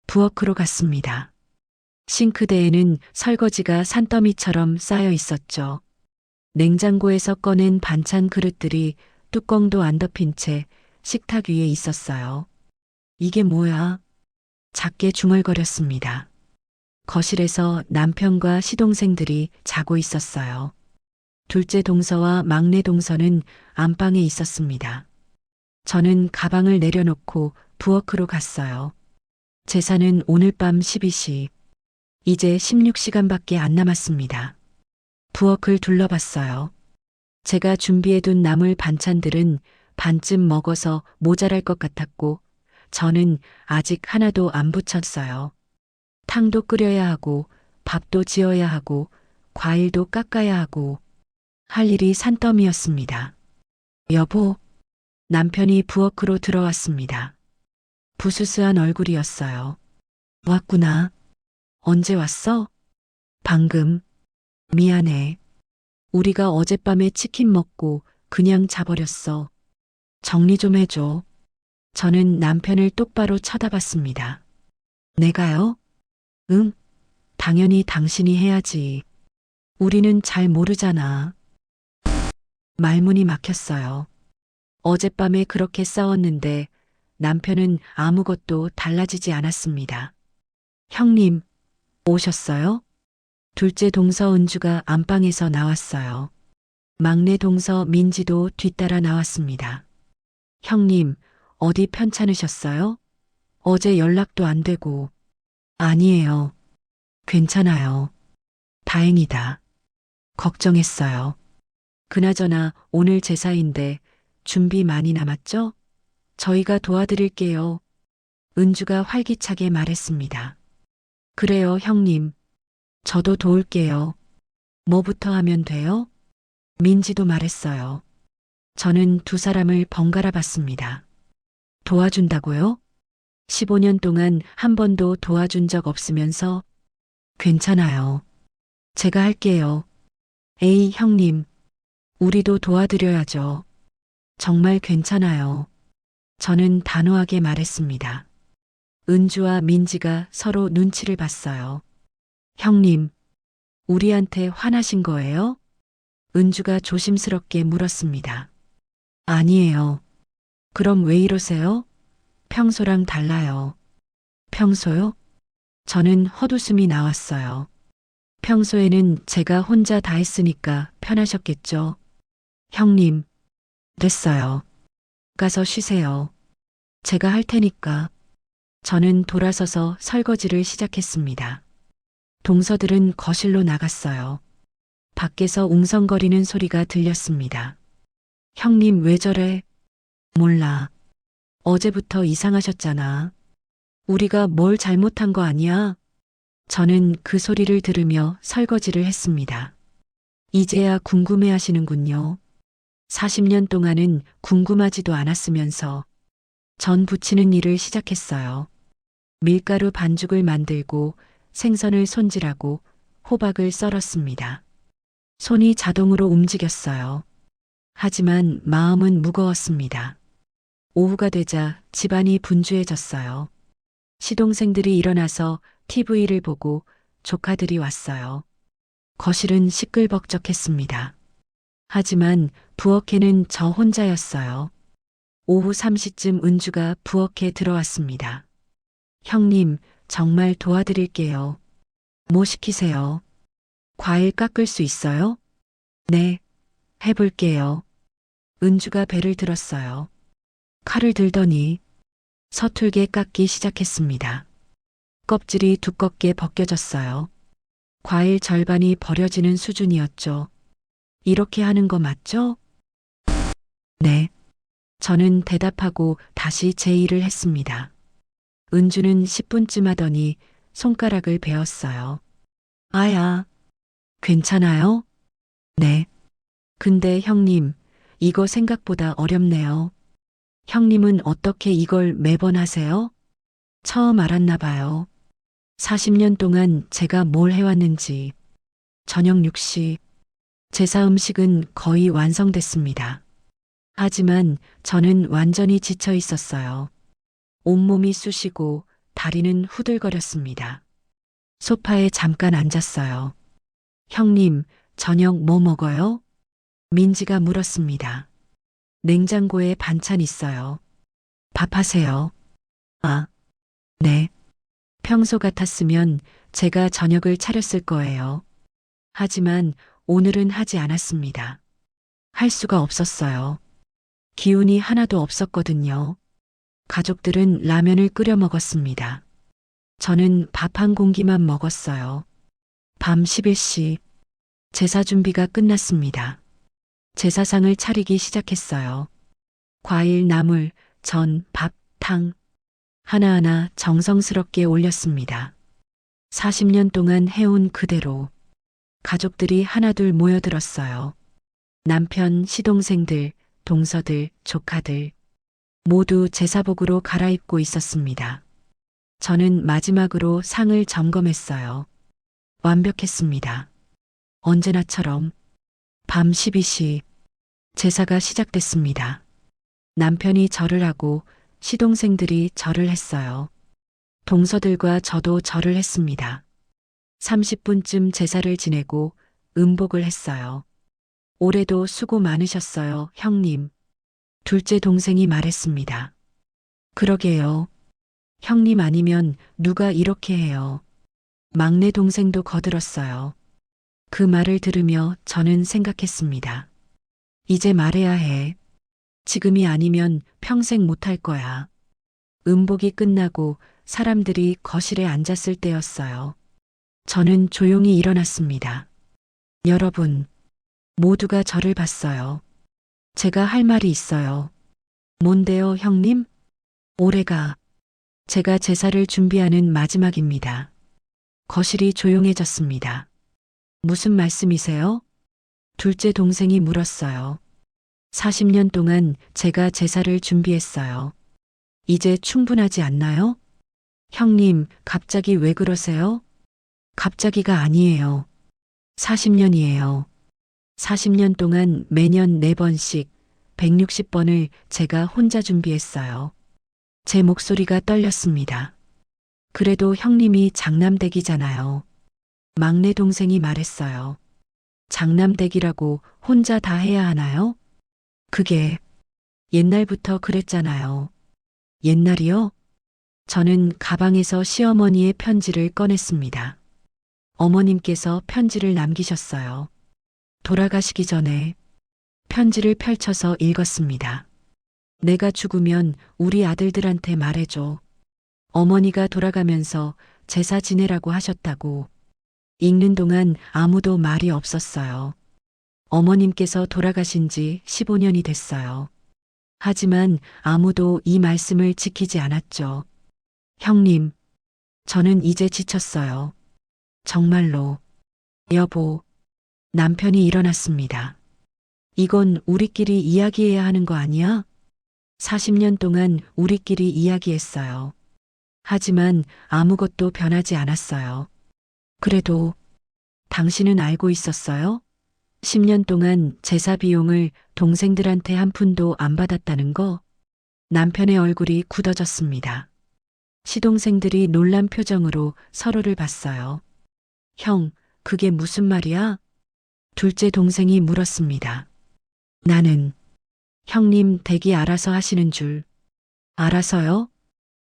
Speaker 1: 부엌으로 갔습니다. 싱크대에는 설거지가 산더미처럼 쌓여 있었죠. 냉장고에서 꺼낸 반찬 그릇들이 뚜껑도 안 덮인 채 식탁 위에 있었어요. 이게 뭐야? 작게 중얼거렸습니다. 거실에서 남편과 시동생들이 자고 있었어요. 둘째 동서와 막내 동서는 안방에 있었습니다. 저는 가방을 내려놓고 부엌으로 갔어요. 제사는 오늘 밤 12시. 이제 16시간밖에 안 남았습니다. 부엌을 둘러봤어요. 제가 준비해둔 나물 반찬들은 반쯤 먹어서 모자랄 것 같았고 저는 아직 하나도 안 부쳤어요. 탕도 끓여야 하고 밥도 지어야 하고 과일도 깎아야 하고 할 일이 산더미였습니다. 여보, 남편이 부엌으로 들어왔습니다. 부스스한 얼굴이었어요. 왔구나. 언제 왔어? 방금. 미안해. 우리가 어젯밤에 치킨 먹고 그냥 자버렸어. 정리 좀 해줘. 저는 남편을 똑바로 쳐다봤습니다. 내가요? 응, 당연히 당신이 해야지. 우리는 잘 모르잖아. 말문이 막혔어요. 어젯밤에 그렇게 싸웠는데 남편은 아무것도 달라지지 않았습니다. 형님, 오셨어요? 둘째 동서 은주가 안방에서 나왔어요. 막내 동서 민지도 뒤따라 나왔습니다. 형님, 어디 편찮으셨어요? 어제 연락도 안 되고. 아니에요. 괜찮아요. 다행이다. 걱정했어요. 그나저나 오늘 제사인데 준비 많이 남았죠? 저희가 도와드릴게요. 은주가 활기차게 말했습니다. 그래요, 형님. 저도 도울게요. 뭐부터 하면 돼요? 민지도 말했어요. 저는 두 사람을 번갈아 봤습니다. 도와준다고요? 15년 동안 한 번도 도와준 적 없으면서 괜찮아요. 제가 할게요. 에이, 형님. 우리도 도와드려야죠. 정말 괜찮아요. 저는 단호하게 말했습니다. 은주와 민지가 서로 눈치를 봤어요. 형님, 우리한테 화나신 거예요? 은주가 조심스럽게 물었습니다. 아니에요. 그럼 왜 이러세요? 평소랑 달라요. 평소요? 저는 헛웃음이 나왔어요. 평소에는 제가 혼자 다 했으니까 편하셨겠죠. 형님, 됐어요. 가서 쉬세요. 제가 할 테니까. 저는 돌아서서 설거지를 시작했습니다. 동서들은 거실로 나갔어요. 밖에서 웅성거리는 소리가 들렸습니다. 형님 왜 저래? 몰라. 어제부터 이상하셨잖아. 우리가 뭘 잘못한 거 아니야? 저는 그 소리를 들으며 설거지를 했습니다. 이제야 궁금해 하시는군요. 40년 동안은 궁금하지도 않았으면서 전 부치는 일을 시작했어요. 밀가루 반죽을 만들고 생선을 손질하고 호박을 썰었습니다. 손이 자동으로 움직였어요. 하지만 마음은 무거웠습니다. 오후가 되자 집안이 분주해졌어요. 시동생들이 일어나서 TV를 보고 조카들이 왔어요. 거실은 시끌벅적했습니다. 하지만 부엌에는 저 혼자였어요. 오후 3시쯤 은주가 부엌에 들어왔습니다. 형님, 정말 도와드릴게요. 뭐 시키세요? 과일 깎을 수 있어요? 네, 해볼게요. 은주가 배를 들었어요. 칼을 들더니 서툴게 깎기 시작했습니다. 껍질이 두껍게 벗겨졌어요. 과일 절반이 버려지는 수준이었죠. 이렇게 하는 거 맞죠? 네. 저는 대답하고 다시 제 일을 했습니다. 은주는 10분쯤 하더니 손가락을 베었어요. 아야, 괜찮아요? 네. 근데 형님, 이거 생각보다 어렵네요. 형님은 어떻게 이걸 매번 하세요? 처음 알았나 봐요. 40년 동안 제가 뭘 해왔는지. 저녁 6시, 제사 음식은 거의 완성됐습니다. 하지만 저는 완전히 지쳐 있었어요. 온몸이 쑤시고 다리는 후들거렸습니다. 소파에 잠깐 앉았어요. 형님, 저녁 뭐 먹어요? 민지가 물었습니다. 냉장고에 반찬 있어요. 밥 하세요. 아, 네. 평소 같았으면 제가 저녁을 차렸을 거예요. 하지만 오늘은 하지 않았습니다. 할 수가 없었어요. 기운이 하나도 없었거든요. 가족들은 라면을 끓여 먹었습니다. 저는 밥 한 공기만 먹었어요. 밤 11시, 제사 준비가 끝났습니다. 제사상을 차리기 시작했어요. 과일, 나물, 전, 밥, 탕. 하나하나 정성스럽게 올렸습니다. 40년 동안 해온 그대로 가족들이 하나둘 모여들었어요. 남편, 시동생들, 동서들, 조카들 모두 제사복으로 갈아입고 있었습니다. 저는 마지막으로 상을 점검했어요. 완벽했습니다. 언제나처럼 밤 12시 제사가 시작됐습니다. 남편이 절을 하고 시동생들이 절을 했어요. 동서들과 저도 절을 했습니다. 30분쯤 제사를 지내고 음복을 했어요. 올해도 수고 많으셨어요, 형님. 둘째 동생이 말했습니다. 그러게요. 형님 아니면 누가 이렇게 해요. 막내 동생도 거들었어요. 그 말을 들으며 저는 생각했습니다. 이제 말해야 해. 지금이 아니면 평생 못할 거야. 음복이 끝나고 사람들이 거실에 앉았을 때였어요. 저는 조용히 일어났습니다. 여러분, 모두가 저를 봤어요. 제가 할 말이 있어요. 뭔데요, 형님? 올해가 제가 제사를 준비하는 마지막입니다. 거실이 조용해졌습니다. 무슨 말씀이세요? 둘째 동생이 물었어요. 40년 동안 제가 제사를 준비했어요. 이제 충분하지 않나요? 형님, 갑자기 왜 그러세요? 갑자기가 아니에요. 40년이에요. 40년 동안 매년 4번씩 160번을 제가 혼자 준비했어요. 제 목소리가 떨렸습니다. 그래도 형님이 장남댁이잖아요. 막내 동생이 말했어요. 장남댁이라고 혼자 다 해야 하나요? 그게 옛날부터 그랬잖아요. 옛날이요? 저는 가방에서 시어머니의 편지를 꺼냈습니다. 어머님께서 편지를 남기셨어요. 돌아가시기 전에 편지를 펼쳐서 읽었습니다. 내가 죽으면 우리 아들들한테 말해줘. 어머니가 돌아가면서 제사 지내라고 하셨다고. 읽는 동안 아무도 말이 없었어요. 어머님께서 돌아가신 지 15년이 됐어요. 하지만 아무도 이 말씀을 지키지 않았죠. 형님, 저는 이제 지쳤어요. 정말로. 여보, 남편이 일어났습니다. 이건 우리끼리 이야기해야 하는 거 아니야? 40년 동안 우리끼리 이야기했어요. 하지만 아무것도 변하지 않았어요. 그래도 당신은 알고 있었어요? 10년 동안 제사 비용을 동생들한테 한 푼도 안 받았다는 거? 남편의 얼굴이 굳어졌습니다. 시동생들이 놀란 표정으로 서로를 봤어요. 형, 그게 무슨 말이야? 둘째 동생이 물었습니다. 나는 형님 댁이 알아서 하시는 줄. 알아서요?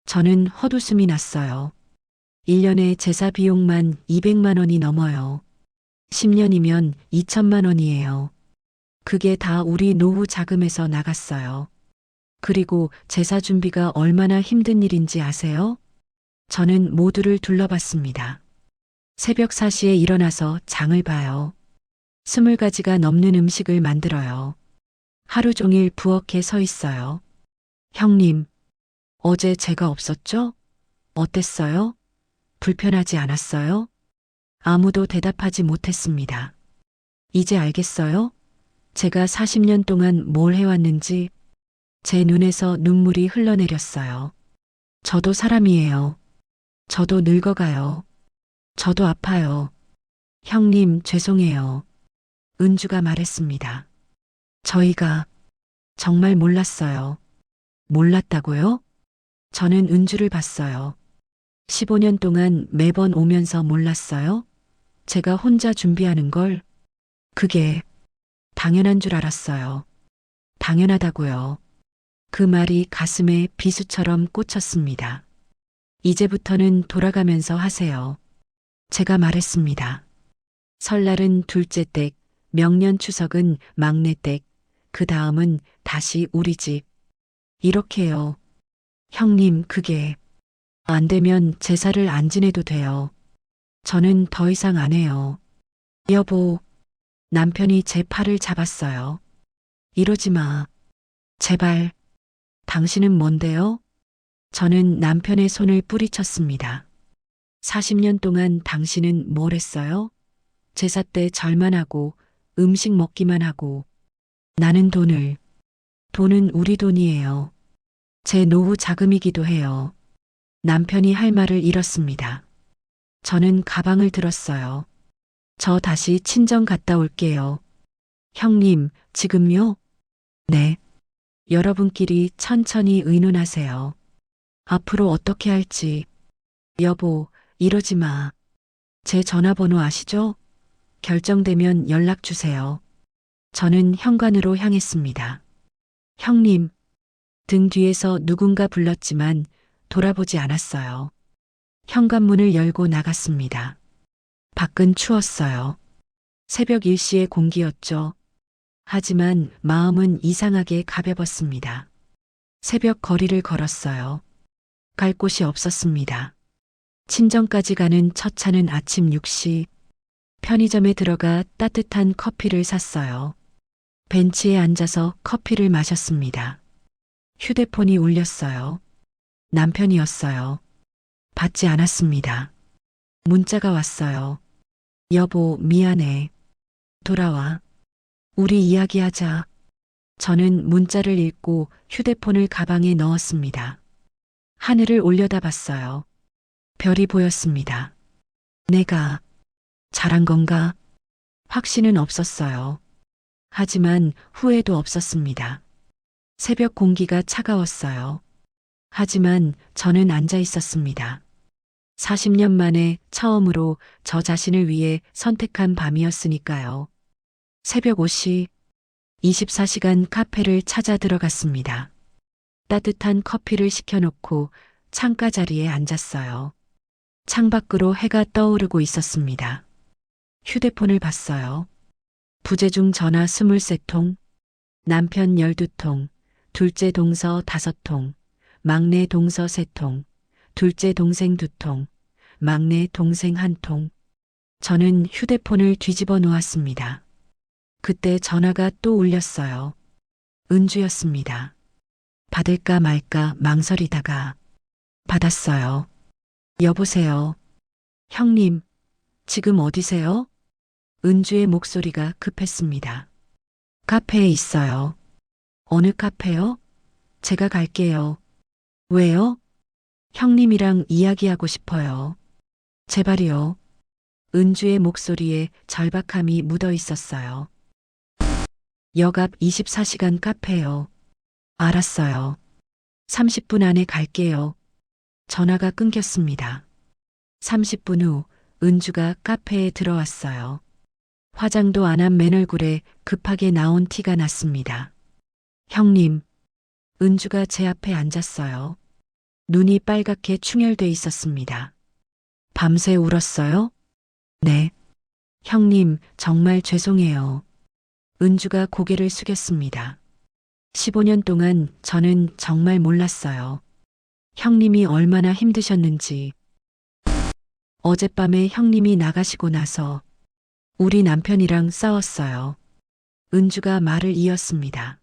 Speaker 1: 저는 헛웃음이 났어요. 1년에 제사 비용만 200만 원이 넘어요. 10년이면 2천만 원이에요. 그게 다 우리 노후 자금에서 나갔어요. 그리고 제사 준비가 얼마나 힘든 일인지 아세요? 저는 모두를 둘러봤습니다. 새벽 4시에 일어나서 장을 봐요. 20가지가 넘는 음식을 만들어요. 하루 종일 부엌에 서 있어요. 형님, 어제 제가 없었죠? 어땠어요? 불편하지 않았어요? 아무도 대답하지 못했습니다. 이제 알겠어요? 제가 40년 동안 뭘 해왔는지. 제 눈에서 눈물이 흘러내렸어요. 저도 사람이에요. 저도 늙어가요. 저도 아파요. 형님, 죄송해요. 은주가 말했습니다. 저희가 정말 몰랐어요. 몰랐다고요? 저는 은주를 봤어요. 15년 동안 매번 오면서 몰랐어요? 제가 혼자 준비하는 걸 그게 당연한 줄 알았어요. 당연하다고요. 그 말이 가슴에 비수처럼 꽂혔습니다. 이제부터는 돌아가면서 하세요. 제가 말했습니다. 설날은 둘째 댁, 명년 추석은 막내 댁, 그 다음은 다시 우리 집. 이렇게요. 형님, 그게 안 되면 제사를 안 지내도 돼요. 저는 더 이상 안 해요. 여보, 남편이 제 팔을 잡았어요. 이러지 마. 제발. 당신은 뭔데요? 저는 남편의 손을 뿌리쳤습니다. 40년 동안 당신은 뭘 했어요? 제사 때 절만 하고 음식 먹기만 하고. 나는 돈은 우리 돈이에요. 제 노후 자금이기도 해요. 남편이 할 말을 잃었습니다. 저는 가방을 들었어요. 저 다시 친정 갔다 올게요. 형님, 지금요? 네. 여러분끼리 천천히 의논하세요. 앞으로 어떻게 할지. 여보, 이러지 마. 제 전화번호 아시죠? 결정되면 연락 주세요. 저는 현관으로 향했습니다. 형님, 등 뒤에서 누군가 불렀지만 돌아보지 않았어요. 현관문을 열고 나갔습니다. 밖은 추웠어요. 새벽 1시의 공기였죠. 하지만 마음은 이상하게 가벼웠습니다. 새벽 거리를 걸었어요. 갈 곳이 없었습니다. 친정까지 가는 첫 차는 아침 6시. 편의점에 들어가 따뜻한 커피를 샀어요. 벤치에 앉아서 커피를 마셨습니다. 휴대폰이 울렸어요. 남편이었어요. 받지 않았습니다. 문자가 왔어요. 여보, 미안해. 돌아와. 우리 이야기하자. 저는 문자를 읽고 휴대폰을 가방에 넣었습니다. 하늘을 올려다봤어요. 별이 보였습니다. 내가 잘한 건가? 확신은 없었어요. 하지만 후회도 없었습니다. 새벽 공기가 차가웠어요. 하지만 저는 앉아 있었습니다. 40년 만에 처음으로 저 자신을 위해 선택한 밤이었으니까요. 새벽 5시 24시간 카페를 찾아 들어갔습니다. 따뜻한 커피를 시켜놓고 창가 자리에 앉았어요. 창밖으로 해가 떠오르고 있었습니다. 휴대폰을 봤어요. 부재중 전화 23통, 남편 12통, 둘째 동서 5통, 막내 동서 3통, 둘째 동생 2통, 막내 동생 1통. 저는 휴대폰을 뒤집어 놓았습니다. 그때 전화가 또 울렸어요. 은주였습니다. 받을까 말까 망설이다가 받았어요. 여보세요. 형님, 지금 어디세요? 은주의 목소리가 급했습니다. 카페에 있어요. 어느 카페요? 제가 갈게요. 왜요? 형님이랑 이야기하고 싶어요. 제발이요. 은주의 목소리에 절박함이 묻어 있었어요. 역 앞 24시간 카페요. 알았어요. 30분 안에 갈게요. 전화가 끊겼습니다. 30분 후 은주가 카페에 들어왔어요. 화장도 안 한 맨얼굴에 급하게 나온 티가 났습니다. 형님, 은주가 제 앞에 앉았어요. 눈이 빨갛게 충혈돼 있었습니다. 밤새 울었어요? 네. 형님, 정말 죄송해요. 은주가 고개를 숙였습니다. 15년 동안 저는 정말 몰랐어요. 형님이 얼마나 힘드셨는지. 어젯밤에 형님이 나가시고 나서 우리 남편이랑 싸웠어요. 은주가 말을 이었습니다.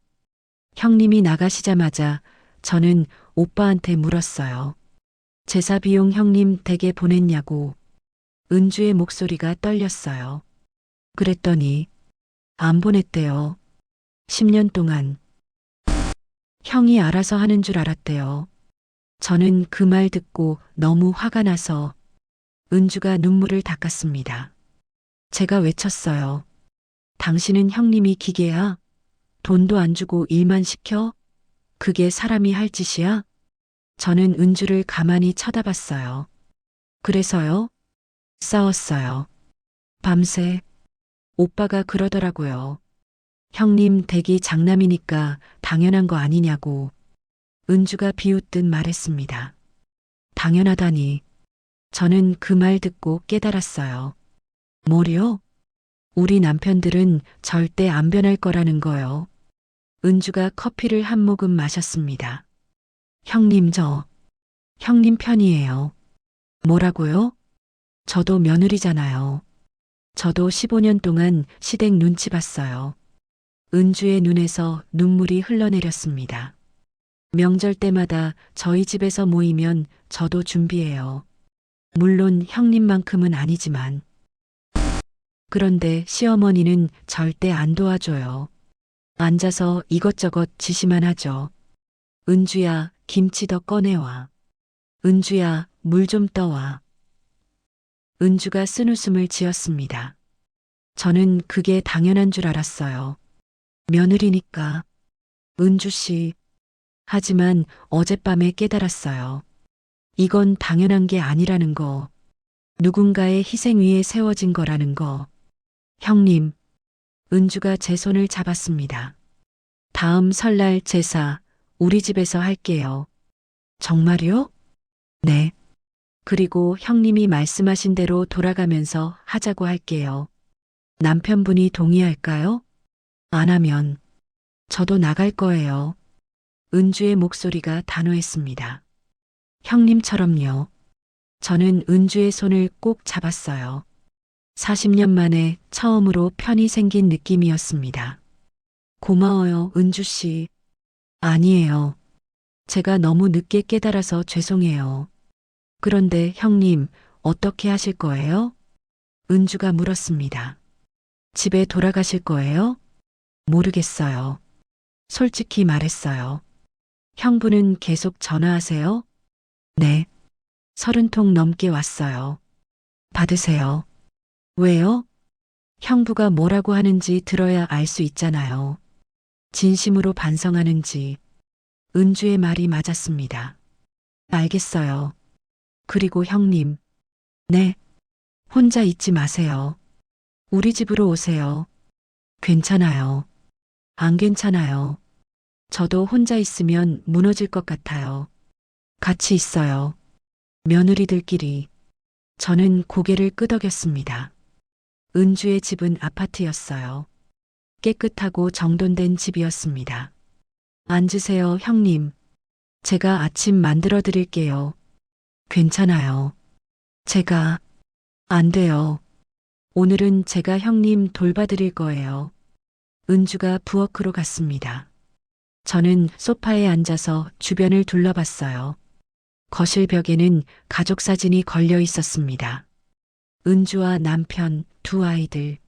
Speaker 1: 형님이 나가시자마자 저는 오빠한테 물었어요. 제사 비용 형님 댁에 보냈냐고. 은주의 목소리가 떨렸어요. 그랬더니 안 보냈대요. 10년 동안. 형이 알아서 하는 줄 알았대요. 저는 그 말 듣고 너무 화가 나서 은주가 눈물을 닦았습니다. 제가 외쳤어요. 당신은 형님이 기계야? 돈도 안 주고 일만 시켜? 그게 사람이 할 짓이야? 저는 은주를 가만히 쳐다봤어요. 그래서요? 싸웠어요. 밤새 오빠가 그러더라고요. 형님 댁이 장남이니까 당연한 거 아니냐고. 은주가 비웃듯 말했습니다. 당연하다니. 저는 그 말 듣고 깨달았어요. 뭐요? 우리 남편들은 절대 안 변할 거라는 거요. 은주가 커피를 한 모금 마셨습니다. 형님 형님 편이에요. 뭐라고요? 저도 며느리잖아요. 저도 15년 동안 시댁 눈치 봤어요. 은주의 눈에서 눈물이 흘러내렸습니다. 명절 때마다 저희 집에서 모이면 저도 준비해요. 물론 형님만큼은 아니지만. 그런데 시어머니는 절대 안 도와줘요. 앉아서 이것저것 지시만 하죠. 은주야, 김치 더 꺼내와. 은주야, 물 좀 떠와. 은주가 쓴웃음을 지었습니다. 저는 그게 당연한 줄 알았어요. 며느리니까. 은주 씨. 하지만 어젯밤에 깨달았어요. 이건 당연한 게 아니라는 거. 누군가의 희생 위에 세워진 거라는 거. 형님. 은주가 제 손을 잡았습니다. 다음 설날 제사 우리 집에서 할게요. 정말요? 네. 그리고 형님이 말씀하신 대로 돌아가면서 하자고 할게요. 남편분이 동의할까요? 안 하면 저도 나갈 거예요. 은주의 목소리가 단호했습니다. 형님처럼요. 저는 은주의 손을 꼭 잡았어요. 40년 만에 처음으로 편이 생긴 느낌이었습니다. 고마워요, 은주 씨. 아니에요. 제가 너무 늦게 깨달아서 죄송해요. 그런데 형님, 어떻게 하실 거예요? 은주가 물었습니다. 집에 돌아가실 거예요? 모르겠어요. 솔직히 말했어요. 형부는 계속 전화하세요? 네. 30통 넘게 왔어요. 받으세요. 왜요? 형부가 뭐라고 하는지 들어야 알 수 있잖아요. 진심으로 반성하는지. 은주의 말이 맞았습니다. 알겠어요. 그리고 형님. 네. 혼자 있지 마세요. 우리 집으로 오세요. 괜찮아요. 안 괜찮아요. 저도 혼자 있으면 무너질 것 같아요. 같이 있어요. 며느리들끼리. 저는 고개를 끄덕였습니다. 은주의 집은 아파트였어요. 깨끗하고 정돈된 집이었습니다. 앉으세요, 형님. 제가 아침 만들어 드릴게요. 괜찮아요. 제가, 안 돼요. 오늘은 제가 형님 돌봐드릴 거예요. 은주가 부엌으로 갔습니다. 저는 소파에 앉아서 주변을 둘러봤어요. 거실 벽에는 가족 사진이 걸려 있었습니다. 은주와 남편, 두 아이들.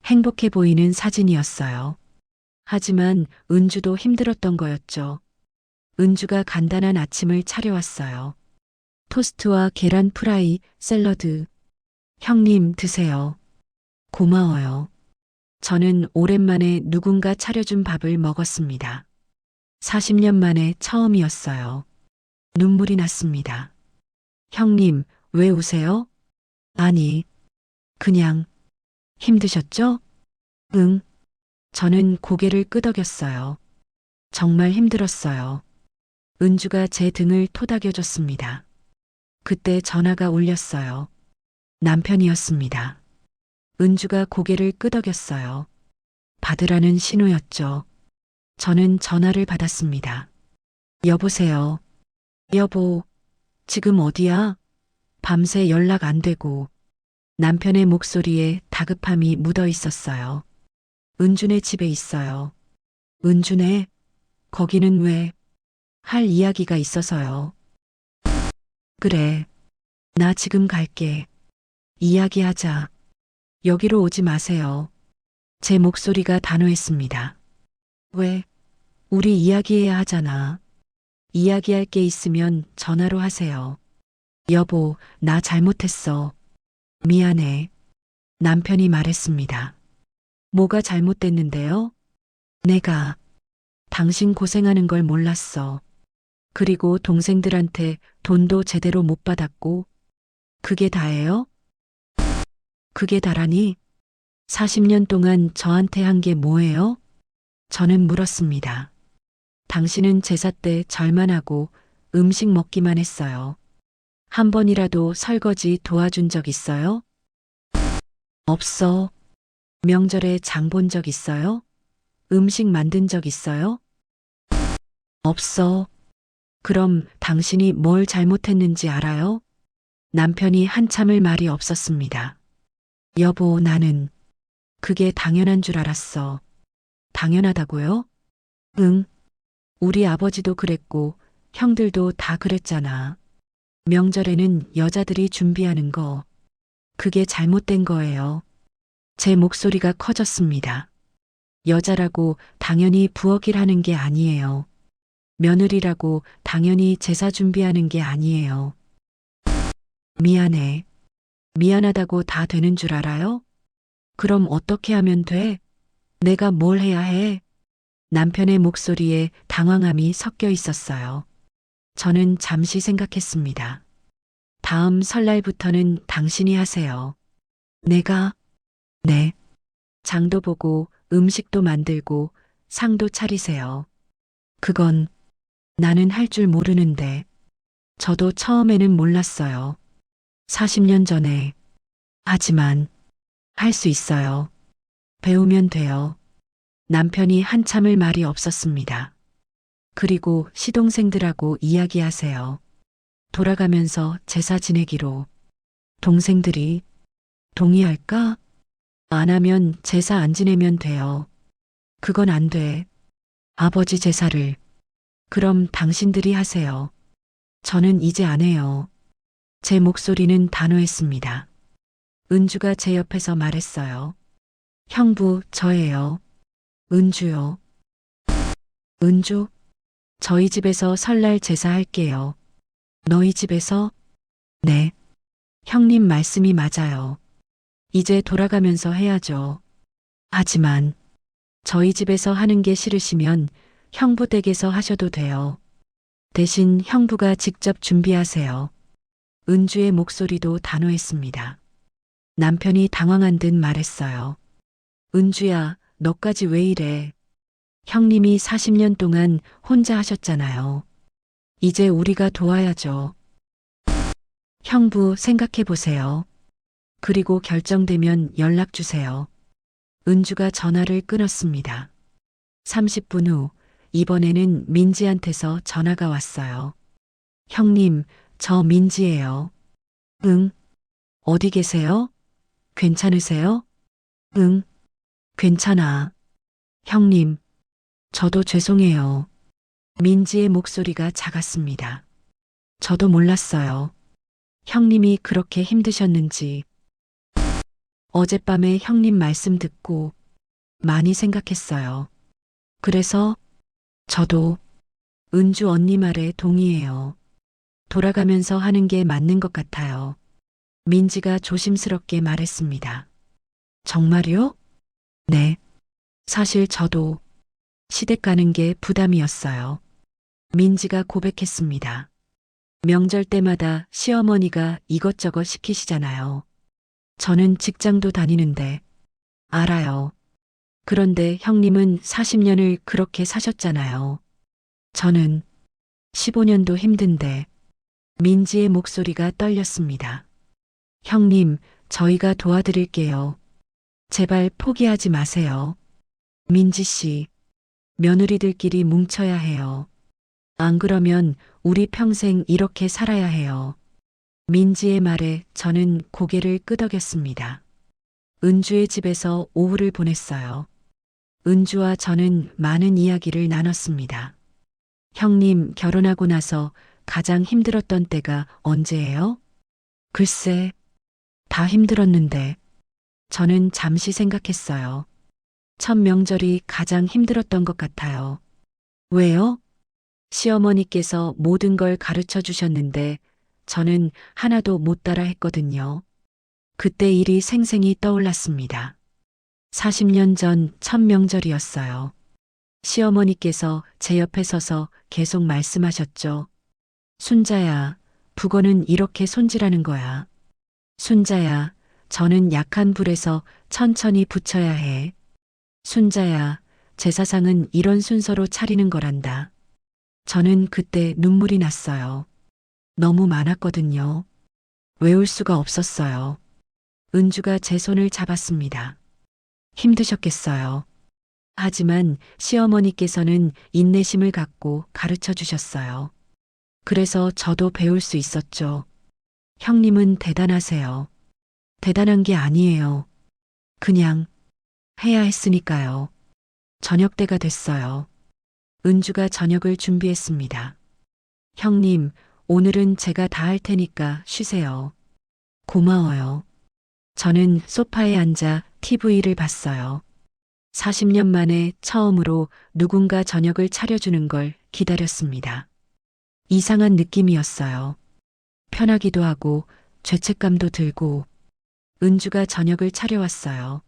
Speaker 1: 행복해 보이는 사진이었어요. 하지만 은주도 힘들었던 거였죠. 은주가 간단한 아침을 차려왔어요. 토스트와 계란 프라이, 샐러드. 형님 드세요. 고마워요. 저는 오랜만에 누군가 차려준 밥을 먹었습니다. 40년 만에 처음이었어요. 눈물이 났습니다. 형님, 왜 우세요? 아니, 그냥 힘드셨죠? 응. 저는 고개를 끄덕였어요. 정말 힘들었어요. 은주가 제 등을 토닥여줬습니다. 그때 전화가 울렸어요. 남편이었습니다. 은주가 고개를 끄덕였어요. 받으라는 신호였죠. 저는 전화를 받았습니다. 여보세요. 여보, 지금 어디야? 밤새 연락 안 되고 남편의 목소리에 다급함이 묻어 있었어요. 은주네 집에 있어요. 은주네? 거기는 왜? 할 이야기가 있어서요. 그래. 나 지금 갈게. 이야기하자. 여기로 오지 마세요. 제 목소리가 단호했습니다. 왜? 우리 이야기해야 하잖아. 이야기할 게 있으면 전화로 하세요. 여보, 나 잘못했어. 미안해. 남편이 말했습니다. 뭐가 잘못됐는데요? 내가 당신 고생하는 걸 몰랐어. 그리고 동생들한테 돈도 제대로 못 받았고, 그게 다예요? 그게 다라니? 40년 동안 저한테 한 게 뭐예요? 저는 물었습니다. 당신은 제사 때 절만 하고 음식 먹기만 했어요. 한 번이라도 설거지 도와준 적 있어요? 없어. 명절에 장 본 적 있어요? 음식 만든 적 있어요? 없어. 그럼 당신이 뭘 잘못했는지 알아요? 남편이 한참을 말이 없었습니다. 여보, 나는 그게 당연한 줄 알았어. 당연하다고요? 응. 우리 아버지도 그랬고 형들도 다 그랬잖아. 명절에는 여자들이 준비하는 거, 그게 잘못된 거예요. 제 목소리가 커졌습니다. 여자라고 당연히 부엌일 하는 게 아니에요. 며느리라고 당연히 제사 준비하는 게 아니에요. 미안해. 미안하다고 다 되는 줄 알아요? 그럼 어떻게 하면 돼? 내가 뭘 해야 해? 남편의 목소리에 당황함이 섞여 있었어요. 저는 잠시 생각했습니다. 다음 설날부터는 당신이 하세요. 내가? 네. 장도 보고 음식도 만들고 상도 차리세요. 그건 나는 할 줄 모르는데. 저도 처음에는 몰랐어요. 40년 전에. 하지만 할 수 있어요. 배우면 돼요. 남편이 한참을 말이 없었습니다. 그리고 시동생들하고 이야기하세요. 돌아가면서 제사 지내기로. 동생들이 동의할까? 안 하면 제사 안 지내면 돼요. 그건 안 돼. 아버지 제사를. 그럼 당신들이 하세요. 저는 이제 안 해요. 제 목소리는 단호했습니다. 은주가 제 옆에서 말했어요. 형부, 저예요. 은주요. 은주? 저희 집에서 설날 제사할게요. 너희 집에서? 네. 형님 말씀이 맞아요. 이제 돌아가면서 해야죠. 하지만 저희 집에서 하는 게 싫으시면 형부 댁에서 하셔도 돼요. 대신 형부가 직접 준비하세요. 은주의 목소리도 단호했습니다. 남편이 당황한 듯 말했어요. 은주야, 너까지 왜 이래? 형님이 40년 동안 혼자 하셨잖아요. 이제 우리가 도와야죠. 형부 생각해 보세요. 그리고 결정되면 연락 주세요. 은주가 전화를 끊었습니다. 30분 후, 이번에는 민지한테서 전화가 왔어요. 형님, 저 민지예요. 응. 어디 계세요? 괜찮으세요? 응. 괜찮아. 형님, 저도 죄송해요. 민지의 목소리가 작았습니다. 저도 몰랐어요. 형님이 그렇게 힘드셨는지. 어젯밤에 형님 말씀 듣고 많이 생각했어요. 그래서 저도 은주 언니 말에 동의해요. 돌아가면서 하는 게 맞는 것 같아요. 민지가 조심스럽게 말했습니다. 정말요? 네. 사실 저도 시댁 가는 게 부담이었어요. 민지가 고백했습니다. 명절 때마다 시어머니가 이것저것 시키시잖아요. 저는 직장도 다니는데 알아요. 그런데 형님은 40년을 그렇게 사셨잖아요. 저는 15년도 힘든데 민지의 목소리가 떨렸습니다. 형님, 저희가 도와드릴게요. 제발 포기하지 마세요. 민지 씨, 며느리들끼리 뭉쳐야 해요. 안 그러면 우리 평생 이렇게 살아야 해요. 민지의 말에 저는 고개를 끄덕였습니다. 은주의 집에서 오후를 보냈어요. 은주와 저는 많은 이야기를 나눴습니다. 형님 결혼하고 나서 가장 힘들었던 때가 언제예요? 글쎄, 다 힘들었는데 저는 잠시 생각했어요. 첫 명절이 가장 힘들었던 것 같아요. 왜요? 시어머니께서 모든 걸 가르쳐 주셨는데 저는 하나도 못 따라 했거든요. 그때 일이 생생히 떠올랐습니다. 40년 전 첫 명절이었어요. 시어머니께서 제 옆에 서서 계속 말씀하셨죠. 순자야, 북어는 이렇게 손질하는 거야. 순자야, 저는 약한 불에서 천천히 붙여야 해. 순자야, 제사상은 이런 순서로 차리는 거란다. 저는 그때 눈물이 났어요. 너무 많았거든요. 외울 수가 없었어요. 은주가 제 손을 잡았습니다. 힘드셨겠어요. 하지만 시어머니께서는 인내심을 갖고 가르쳐 주셨어요. 그래서 저도 배울 수 있었죠. 형님은 대단하세요. 대단한 게 아니에요. 그냥 해야 했으니까요. 저녁 때가 됐어요. 은주가 저녁을 준비했습니다. 형님, 오늘은 제가 다 할 테니까 쉬세요. 고마워요. 저는 소파에 앉아 TV를 봤어요. 40년 만에 처음으로 누군가 저녁을 차려주는 걸 기다렸습니다. 이상한 느낌이었어요. 편하기도 하고 죄책감도 들고. 은주가 저녁을 차려왔어요.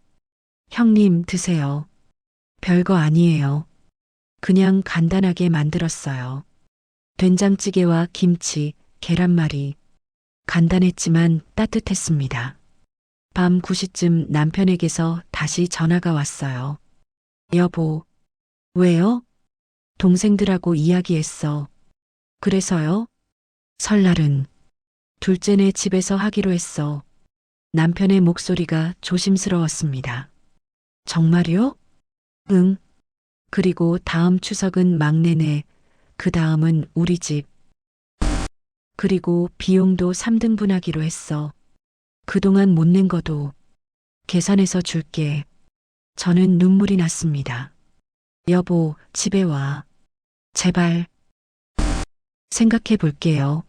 Speaker 1: 형님 드세요. 별거 아니에요. 그냥 간단하게 만들었어요. 된장찌개와 김치, 계란말이. 간단했지만 따뜻했습니다. 밤 9시쯤 남편에게서 다시 전화가 왔어요. 여보, 왜요? 동생들하고 이야기했어. 그래서요? 설날은 둘째네 집에서 하기로 했어. 남편의 목소리가 조심스러웠습니다. 정말요? 응. 그리고 다음 추석은 막내네. 그 다음은 우리 집. 그리고 비용도 3등분하기로 했어. 그동안 못 낸 거도 계산해서 줄게. 저는 눈물이 났습니다. 여보, 집에 와. 제발. 생각해 볼게요.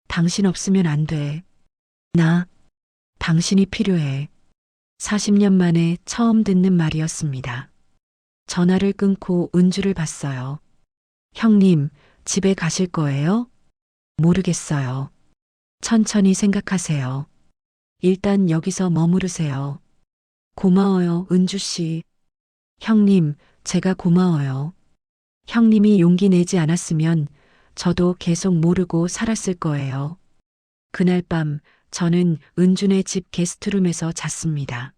Speaker 1: 당신 없으면 안 돼. 나, 당신이 필요해. 40년 만에 처음 듣는 말이었습니다. 전화를 끊고 은주를 봤어요. 형님, 집에 가실 거예요? 모르겠어요. 천천히 생각하세요. 일단 여기서 머무르세요. 고마워요, 은주 씨. 형님, 제가 고마워요. 형님이 용기 내지 않았으면 저도 계속 모르고 살았을 거예요. 그날 밤 저는 은주네 집 게스트룸에서 잤습니다.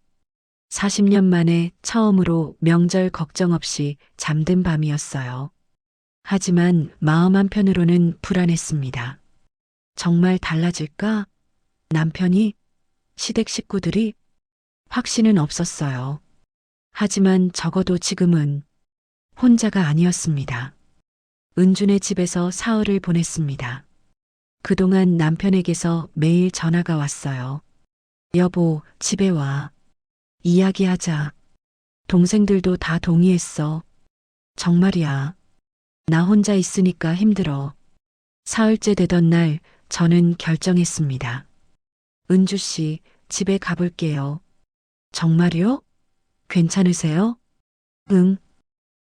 Speaker 1: 40년 만에 처음으로 명절 걱정 없이 잠든 밤이었어요. 하지만 마음 한편으로는 불안했습니다. 정말 달라질까? 남편이? 시댁 식구들이? 확신은 없었어요. 하지만 적어도 지금은 혼자가 아니었습니다. 은준의 집에서 사흘을 보냈습니다. 그동안 남편에게서 매일 전화가 왔어요. 여보, 집에 와. 이야기하자. 동생들도 다 동의했어. 정말이야. 나 혼자 있으니까 힘들어. 사흘째 되던 날 저는 결정했습니다. 은주 씨, 집에 가볼게요. 정말요? 괜찮으세요? 응.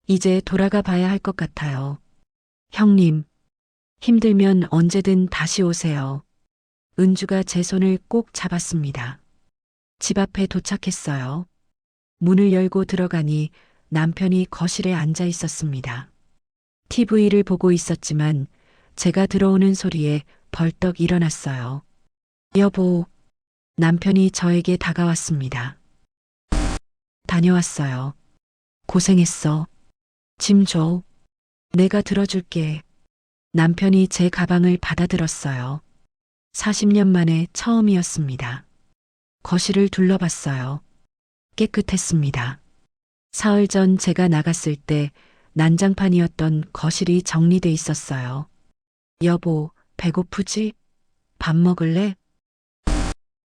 Speaker 1: 이제 돌아가 봐야 할 것 같아요. 형님, 힘들면 언제든 다시 오세요. 은주가 제 손을 꼭 잡았습니다. 집 앞에 도착했어요. 문을 열고 들어가니 남편이 거실에 앉아 있었습니다. TV를 보고 있었지만 제가 들어오는 소리에 벌떡 일어났어요. 여보, 남편이 저에게 다가왔습니다. 다녀왔어요. 고생했어. 짐 줘. 내가 들어줄게. 남편이 제 가방을 받아들었어요. 40년 만에 처음이었습니다. 거실을 둘러봤어요. 깨끗했습니다. 사흘 전 제가 나갔을 때 난장판이었던 거실이 정리돼 있었어요. 여보, 배고프지? 밥 먹을래?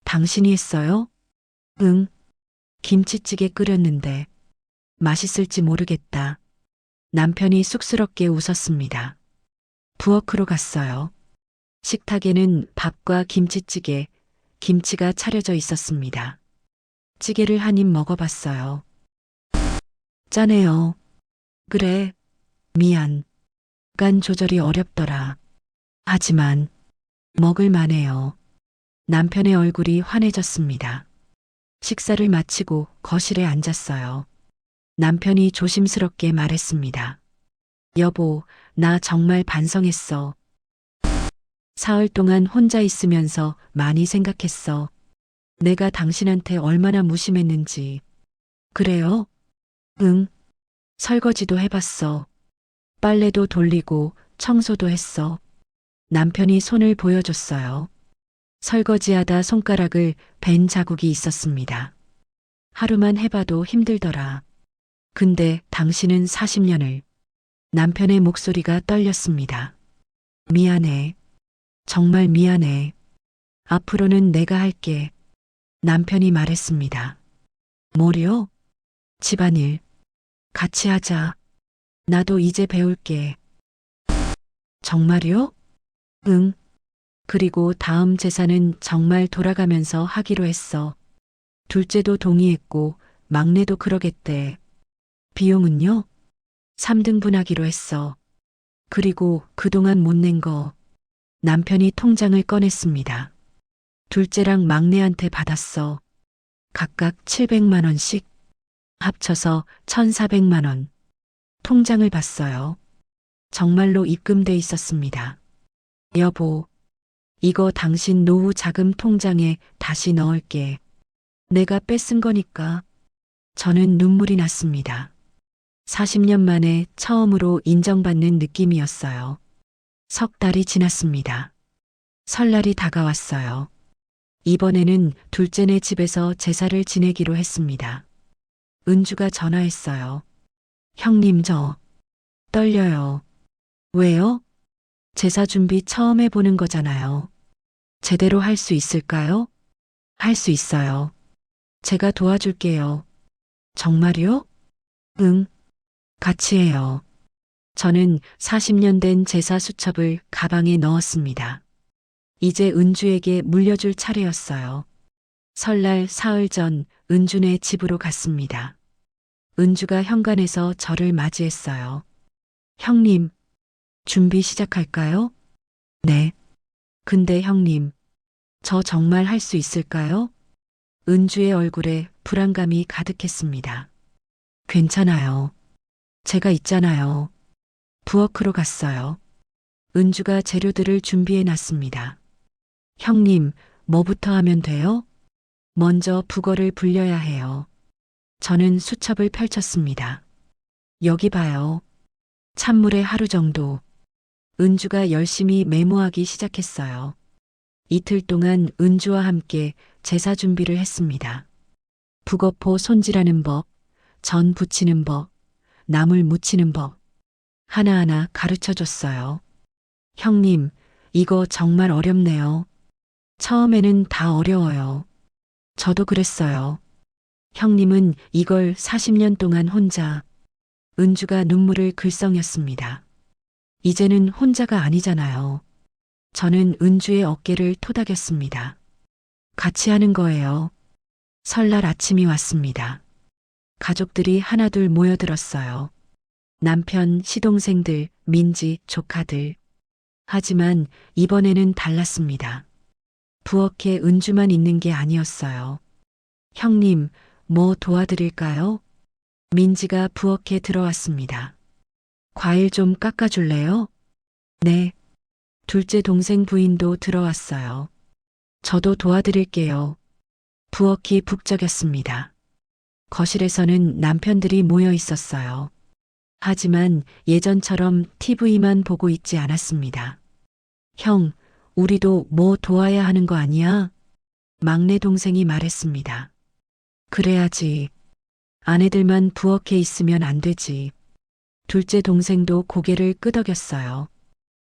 Speaker 1: 당신이 했어요? 응. 김치찌개 끓였는데 맛있을지 모르겠다. 남편이 쑥스럽게 웃었습니다. 부엌으로 갔어요. 식탁에는 밥과 김치찌개, 김치가 차려져 있었습니다. 찌개를 한 입 먹어봤어요. 짜네요. 그래, 미안. 간 조절이 어렵더라. 하지만 먹을 만해요. 남편의 얼굴이 환해졌습니다. 식사를 마치고 거실에 앉았어요. 남편이 조심스럽게 말했습니다. 여보, 나 정말 반성했어. 사흘 동안 혼자 있으면서 많이 생각했어. 내가 당신한테 얼마나 무심했는지. 그래요? 응. 설거지도 해봤어. 빨래도 돌리고 청소도 했어. 남편이 손을 보여줬어요. 설거지하다 손가락을 벤 자국이 있었습니다. 하루만 해봐도 힘들더라. 근데 당신은 40년을. 남편의 목소리가 떨렸습니다. 미안해. 정말 미안해. 앞으로는 내가 할게. 남편이 말했습니다. 뭐요? 집안일. 같이 하자. 나도 이제 배울게. 정말요? 응. 그리고 다음 제사는 정말 돌아가면서 하기로 했어. 둘째도 동의했고 막내도 그러겠대. 비용은요? 3등분 하기로 했어. 그리고 그동안 못 낸 거. 남편이 통장을 꺼냈습니다. 둘째랑 막내한테 받았어. 각각 700만 원씩. 합쳐서 1,400만 원. 통장을 봤어요. 정말로 입금돼 있었습니다. 여보, 이거 당신 노후 자금 통장에 다시 넣을게. 내가 뺏은 거니까. 저는 눈물이 났습니다. 40년 만에 처음으로 인정받는 느낌이었어요. 석 달이 지났습니다. 설날이 다가왔어요. 이번에는 둘째네 집에서 제사를 지내기로 했습니다. 은주가 전화했어요. 형님, 저 떨려요. 왜요? 제사 준비 처음 해보는 거잖아요. 제대로 할 수 있을까요? 할 수 있어요. 제가 도와줄게요. 정말요? 응. 같이 해요. 저는 40년 된 제사 수첩을 가방에 넣었습니다. 이제 은주에게 물려줄 차례였어요. 설날 사흘 전 은주네 집으로 갔습니다. 은주가 현관에서 저를 맞이했어요. 형님, 준비 시작할까요? 네. 근데 형님, 저 정말 할 수 있을까요? 은주의 얼굴에 불안감이 가득했습니다. 괜찮아요. 제가 있잖아요. 부엌으로 갔어요. 은주가 재료들을 준비해 놨습니다. 형님, 뭐부터 하면 돼요? 먼저 북어를 불려야 해요. 저는 수첩을 펼쳤습니다. 여기 봐요. 찬물에 하루 정도. 은주가 열심히 메모하기 시작했어요. 이틀 동안 은주와 함께 제사 준비를 했습니다. 북어포 손질하는 법, 전 부치는 법, 나물 무치는 법. 하나하나 가르쳐 줬어요. 형님, 이거 정말 어렵네요. 처음에는 다 어려워요. 저도 그랬어요. 형님은 이걸 40년 동안 혼자. 은주가 눈물을 글썽였습니다. 이제는 혼자가 아니잖아요. 저는 은주의 어깨를 토닥였습니다. 같이 하는 거예요. 설날 아침이 왔습니다. 가족들이 하나둘 모여들었어요. 남편, 시동생들, 민지, 조카들. 하지만 이번에는 달랐습니다. 부엌에 은주만 있는 게 아니었어요. 형님, 뭐 도와드릴까요? 민지가 부엌에 들어왔습니다. 과일 좀 깎아줄래요? 네. 둘째 동생 부인도 들어왔어요. 저도 도와드릴게요. 부엌이 북적였습니다. 거실에서는 남편들이 모여 있었어요. 하지만 예전처럼 TV만 보고 있지 않았습니다. 형, 우리도 뭐 도와야 하는 거 아니야? 막내 동생이 말했습니다. 그래야지. 아내들만 부엌에 있으면 안 되지. 둘째 동생도 고개를 끄덕였어요.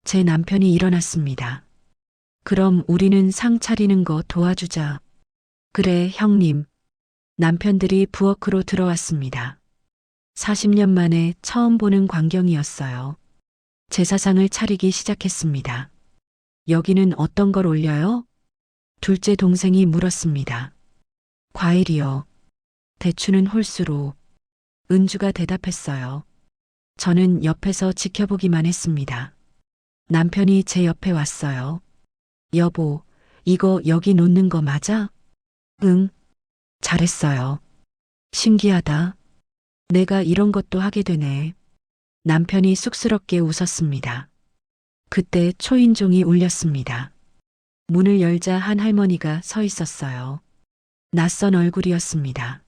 Speaker 1: 제 남편이 일어났습니다. 그럼 우리는 상 차리는 거 도와주자. 그래, 형님. 남편들이 부엌으로 들어왔습니다. 40년 만에 처음 보는 광경이었어요. 제사상을 차리기 시작했습니다. 여기는 어떤 걸 올려요? 둘째 동생이 물었습니다. 과일이요. 대추는 홀수로. 은주가 대답했어요. 저는 옆에서 지켜보기만 했습니다. 남편이 제 옆에 왔어요. 여보, 이거 여기 놓는 거 맞아? 응. 잘했어요. 신기하다. 내가 이런 것도 하게 되네. 남편이 쑥스럽게 웃었습니다. 그때 초인종이 울렸습니다. 문을 열자 한 할머니가 서 있었어요. 낯선 얼굴이었습니다.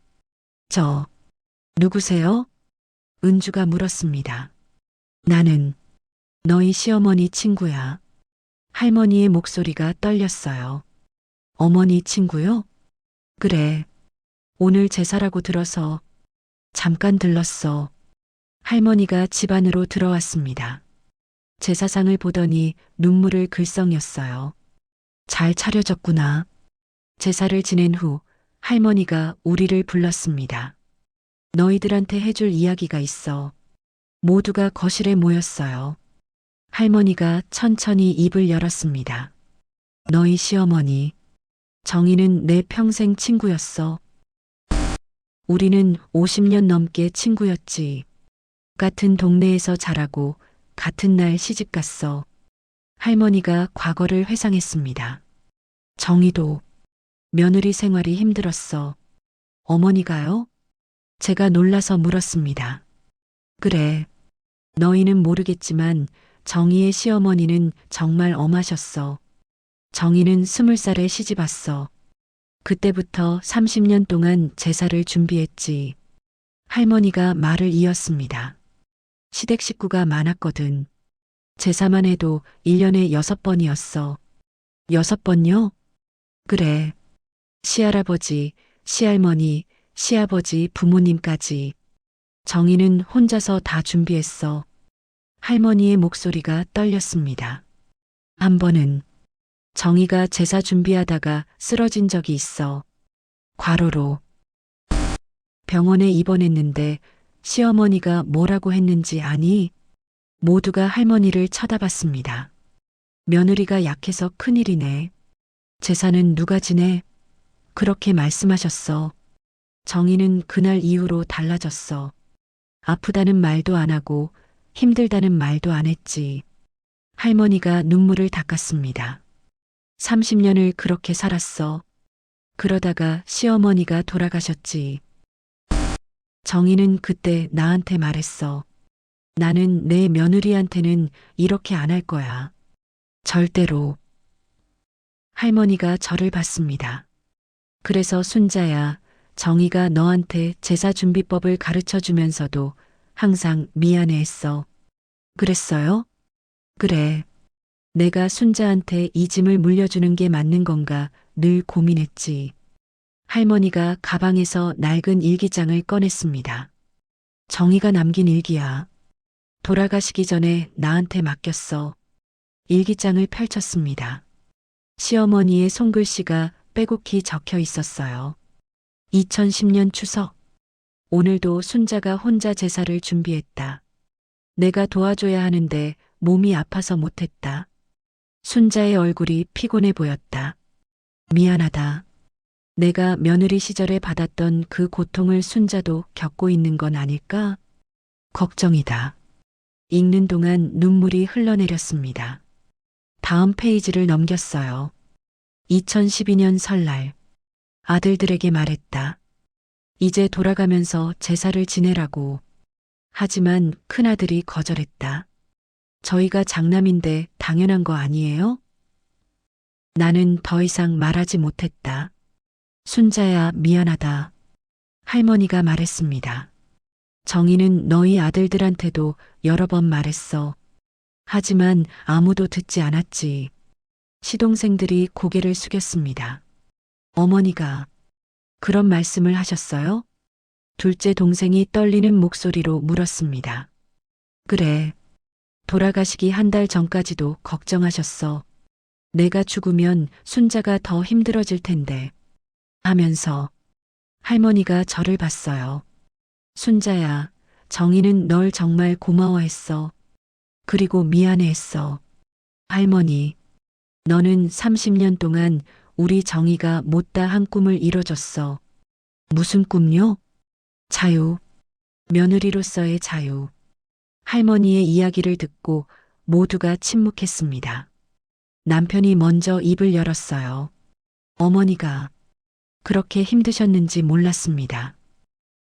Speaker 1: 저, 누구세요? 은주가 물었습니다. 나는 너희 시어머니 친구야. 할머니의 목소리가 떨렸어요. 어머니 친구요? 그래. 오늘 제사라고 들어서 잠깐 들렀어. 할머니가 집 안으로 들어왔습니다. 제사상을 보더니 눈물을 글썽였어요. 잘 차려졌구나. 제사를 지낸 후 할머니가 우리를 불렀습니다. 너희들한테 해줄 이야기가 있어. 모두가 거실에 모였어요. 할머니가 천천히 입을 열었습니다. 너희 시어머니, 정희는 내 평생 친구였어. 우리는 50년 넘게 친구였지. 같은 동네에서 자라고 같은 날 시집 갔어. 할머니가 과거를 회상했습니다. 정희도 며느리 생활이 힘들었어. 어머니가요? 제가 놀라서 물었습니다. 그래. 너희는 모르겠지만 정희의 시어머니는 정말 엄하셨어. 정희는 20살에 시집 왔어. 그때부터 30년 동안 제사를 준비했지. 할머니가 말을 이었습니다. 시댁 식구가 많았거든. 제사만 해도 1년에 6번이었어. 6번요? 그래. 시할아버지, 시할머니, 시아버지, 부모님까지. 정희는 혼자서 다 준비했어. 할머니의 목소리가 떨렸습니다. 한 번은 정희가 제사 준비하다가 쓰러진 적이 있어. 과로로. 병원에 입원했는데 시어머니가 뭐라고 했는지 아니? 모두가 할머니를 쳐다봤습니다. 며느리가 약해서 큰일이네. 제사는 누가 지내? 그렇게 말씀하셨어. 정희는 그날 이후로 달라졌어. 아프다는 말도 안 하고 힘들다는 말도 안 했지. 할머니가 눈물을 닦았습니다. 30년을 그렇게 살았어. 그러다가 시어머니가 돌아가셨지. 정희는 그때 나한테 말했어. 나는 내 며느리한테는 이렇게 안 할 거야. 절대로. 할머니가 저를 봤습니다. 그래서 순자야, 정희가 너한테 제사 준비법을 가르쳐 주면서도 항상 미안해 했어. 그랬어요? 그래. 내가 순자한테 이 짐을 물려주는 게 맞는 건가 늘 고민했지. 할머니가 가방에서 낡은 일기장을 꺼냈습니다. 정희가 남긴 일기야. 돌아가시기 전에 나한테 맡겼어. 일기장을 펼쳤습니다. 시어머니의 손글씨가 빼곡히 적혀 있었어요. 2010년 추석. 오늘도 순자가 혼자 제사를 준비했다. 내가 도와줘야 하는데 몸이 아파서 못했다. 순자의 얼굴이 피곤해 보였다. 미안하다. 내가 며느리 시절에 받았던 그 고통을 순자도 겪고 있는 건 아닐까? 걱정이다. 읽는 동안 눈물이 흘러내렸습니다. 다음 페이지를 넘겼어요. 2012년 설날. 아들들에게 말했다. 이제 돌아가면서 제사를 지내라고. 하지만 큰아들이 거절했다. 저희가 장남인데 당연한 거 아니에요? 나는 더 이상 말하지 못했다. 순자야, 미안하다. 할머니가 말했습니다. 정희는 너희 아들들한테도 여러 번 말했어. 하지만 아무도 듣지 않았지. 시동생들이 고개를 숙였습니다. 어머니가 그런 말씀을 하셨어요? 둘째 동생이 떨리는 목소리로 물었습니다. 그래. 돌아가시기 한 달 전까지도 걱정하셨어. 내가 죽으면 순자가 더 힘들어질 텐데. 하면서 할머니가 저를 봤어요. 순자야, 정희는 널 정말 고마워했어. 그리고 미안해했어. 할머니, 너는 30년 동안 우리 정희가 못다 한 꿈을 이뤄줬어. 무슨 꿈요? 자유. 며느리로서의 자유. 할머니의 이야기를 듣고 모두가 침묵했습니다. 남편이 먼저 입을 열었어요. 어머니가 그렇게 힘드셨는지 몰랐습니다.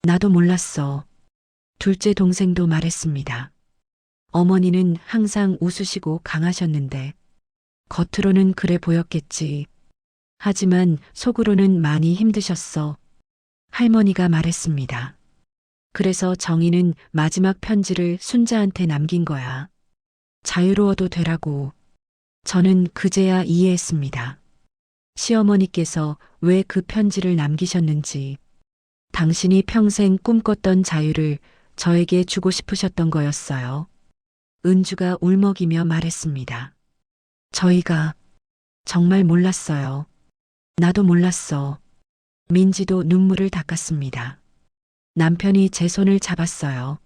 Speaker 1: 나도 몰랐어. 둘째 동생도 말했습니다. 어머니는 항상 웃으시고 강하셨는데 겉으로는 그래 보였겠지. 하지만 속으로는 많이 힘드셨어. 할머니가 말했습니다. 그래서 정희는 마지막 편지를 순자한테 남긴 거야. 자유로워도 되라고. 저는 그제야 이해했습니다. 시어머니께서 왜 그 편지를 남기셨는지. 당신이 평생 꿈꿨던 자유를 저에게 주고 싶으셨던 거였어요. 은주가 울먹이며 말했습니다. 저희가 정말 몰랐어요. 나도 몰랐어. 민지도 눈물을 닦았습니다. 남편이 제 손을 잡았어요.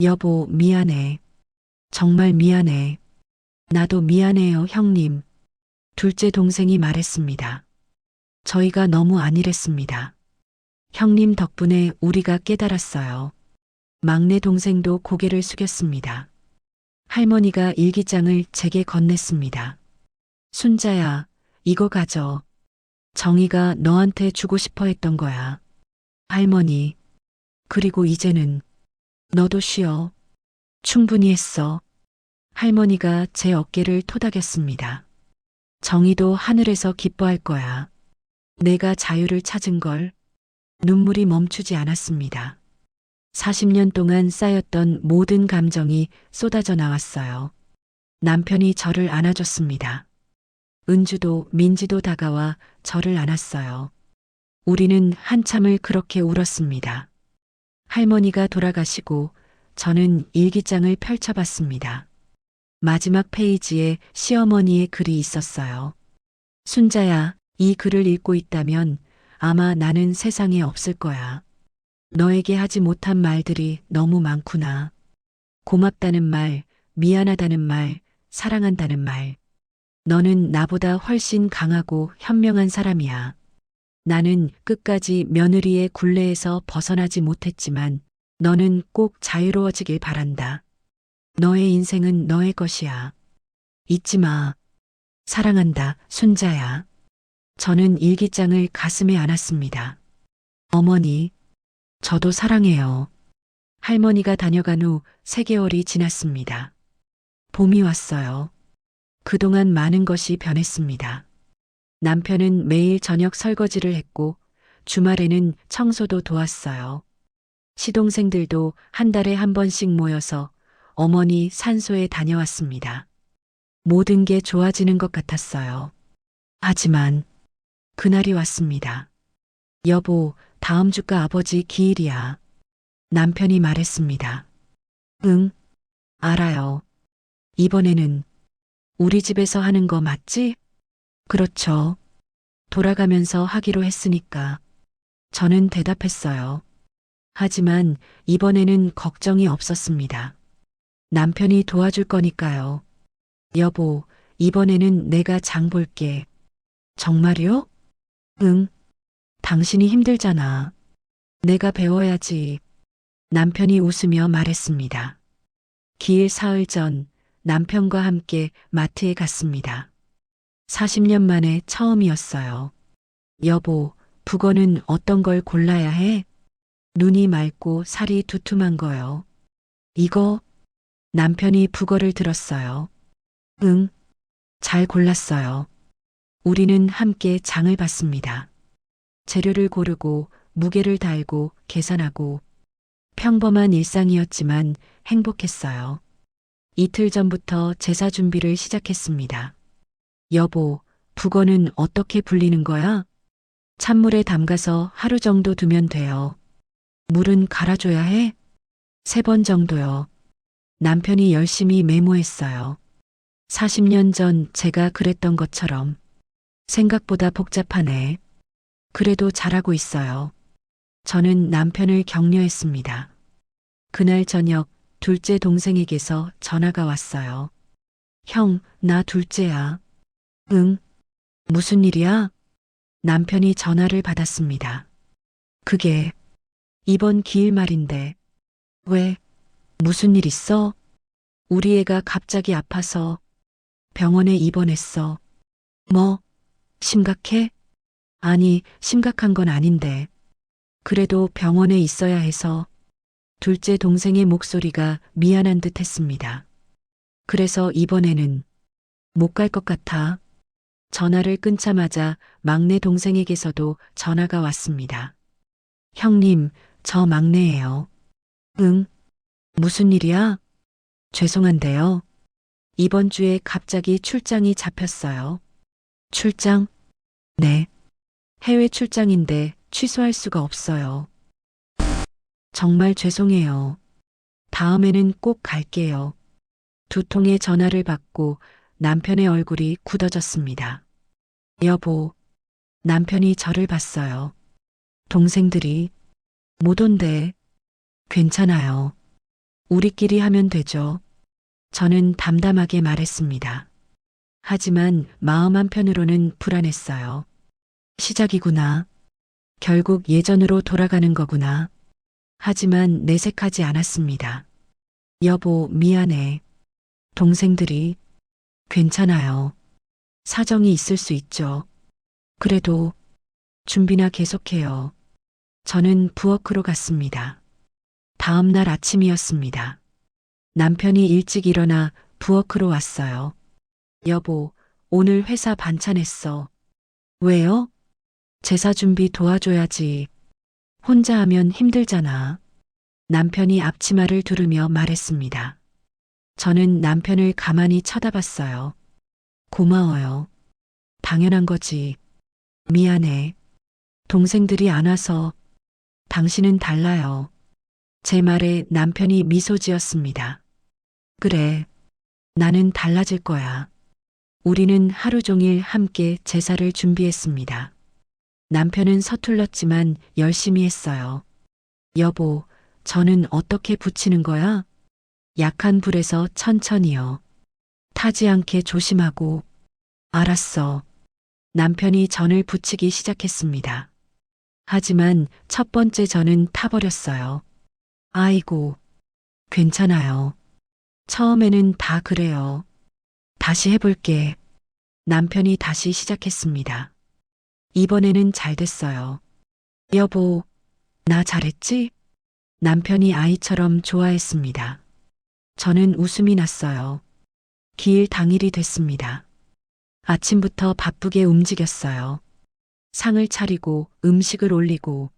Speaker 1: 여보, 미안해. 정말 미안해. 나도 미안해요, 형님. 둘째 동생이 말했습니다. 저희가 너무 안일했습니다. 형님 덕분에 우리가 깨달았어요. 막내 동생도 고개를 숙였습니다. 할머니가 일기장을 제게 건넸습니다. 순자야, 이거 가져. 정희가 너한테 주고 싶어 했던 거야. 할머니, 그리고 이제는 너도 쉬어. 충분히 했어. 할머니가 제 어깨를 토닥였습니다. 정희도 하늘에서 기뻐할 거야. 내가 자유를 찾은 걸. 눈물이 멈추지 않았습니다. 40년 동안 쌓였던 모든 감정이 쏟아져 나왔어요. 남편이 저를 안아줬습니다. 은주도 민지도 다가와 저를 안았어요. 우리는 한참을 그렇게 울었습니다. 할머니가 돌아가시고 저는 일기장을 펼쳐봤습니다. 마지막 페이지에 시어머니의 글이 있었어요. 순자야, 이 글을 읽고 있다면 아마 나는 세상에 없을 거야. 너에게 하지 못한 말들이 너무 많구나. 고맙다는 말, 미안하다는 말, 사랑한다는 말. 너는 나보다 훨씬 강하고 현명한 사람이야. 나는 끝까지 며느리의 굴레에서 벗어나지 못했지만 너는 꼭 자유로워지길 바란다. 너의 인생은 너의 것이야. 잊지 마. 사랑한다, 순자야. 저는 일기장을 가슴에 안았습니다. 어머니, 저도 사랑해요. 할머니가 다녀간 후 3개월이 지났습니다. 봄이 왔어요. 그동안 많은 것이 변했습니다. 남편은 매일 저녁 설거지를 했고 주말에는 청소도 도왔어요. 시동생들도 한 달에 한 번씩 모여서 어머니 산소에 다녀왔습니다. 모든 게 좋아지는 것 같았어요. 하지만 그날이 왔습니다. 여보, 다음 주가 아버지 기일이야. 남편이 말했습니다. 응, 알아요. 이번에는 우리 집에서 하는 거 맞지? 그렇죠. 돌아가면서 하기로 했으니까. 저는 대답했어요. 하지만 이번에는 걱정이 없었습니다. 남편이 도와줄 거니까요. 여보, 이번에는 내가 장 볼게. 정말요? 응. 당신이 힘들잖아. 내가 배워야지. 남편이 웃으며 말했습니다. 기일 사흘 전 남편과 함께 마트에 갔습니다. 40년 만에 처음이었어요. 여보, 북어는 어떤 걸 골라야 해? 눈이 맑고 살이 두툼한 거요. 이거? 남편이 북어를 들었어요. 응, 잘 골랐어요. 우리는 함께 장을 봤습니다. 재료를 고르고 무게를 달고 계산하고 평범한 일상이었지만 행복했어요. 이틀 전부터 제사 준비를 시작했습니다. 여보, 북어는 어떻게 불리는 거야? 찬물에 담가서 하루 정도 두면 돼요. 물은 갈아줘야 해? 3번 정도요. 남편이 열심히 메모했어요. 40년 전 제가 그랬던 것처럼. 생각보다 복잡하네. 그래도 잘하고 있어요. 저는 남편을 격려했습니다. 그날 저녁 둘째 동생에게서 전화가 왔어요. 형, 나 둘째야. 응? 무슨 일이야? 남편이 전화를 받았습니다. 그게 이번 기일 말인데. 왜? 무슨 일 있어? 우리 애가 갑자기 아파서 병원에 입원했어. 뭐? 심각해? 아니, 심각한 건 아닌데. 그래도 병원에 있어야 해서. 둘째 동생의 목소리가 미안한 듯 했습니다. 그래서 이번에는 못 갈 것 같아. 전화를 끊자마자 막내 동생에게서도 전화가 왔습니다. 형님, 저 막내예요. 응? 무슨 일이야? 죄송한데요. 이번 주에 갑자기 출장이 잡혔어요. 출장? 네. 해외 출장인데 취소할 수가 없어요. 정말 죄송해요. 다음에는 꼭 갈게요. 두 통의 전화를 받고 남편의 얼굴이 굳어졌습니다. 여보, 남편이 저를 봤어요. 동생들이 못 온대. 괜찮아요. 우리끼리 하면 되죠. 저는 담담하게 말했습니다. 하지만 마음 한편으로는 불안했어요. 시작이구나. 결국 예전으로 돌아가는 거구나. 하지만 내색하지 않았습니다. 여보, 미안해. 동생들이 괜찮아요. 사정이 있을 수 있죠. 그래도 준비나 계속해요. 저는 부엌으로 갔습니다. 다음 날 아침이었습니다. 남편이 일찍 일어나 부엌으로 왔어요. 여보, 오늘 회사 반찬했어. 왜요? 제사 준비 도와줘야지. 혼자 하면 힘들잖아. 남편이 앞치마를 두르며 말했습니다. 저는 남편을 가만히 쳐다봤어요. 고마워요. 당연한 거지. 미안해. 동생들이 안 와서. 당신은 달라요. 제 말에 남편이 미소 지었습니다. 그래. 나는 달라질 거야. 우리는 하루 종일 함께 제사를 준비했습니다. 남편은 서툴렀지만 열심히 했어요. 여보, 저는 어떻게 붙이는 거야? 약한 불에서 천천히요. 타지 않게 조심하고. 알았어. 남편이 전을 붙이기 시작했습니다. 하지만 첫 번째 전은 타버렸어요. 아이고, 괜찮아요. 처음에는 다 그래요. 다시 해볼게. 남편이 다시 시작했습니다. 이번에는 잘 됐어요. 여보, 나 잘했지? 남편이 아이처럼 좋아했습니다. 저는 웃음이 났어요. 기일 당일이 됐습니다. 아침부터 바쁘게 움직였어요. 상을 차리고 음식을 올리고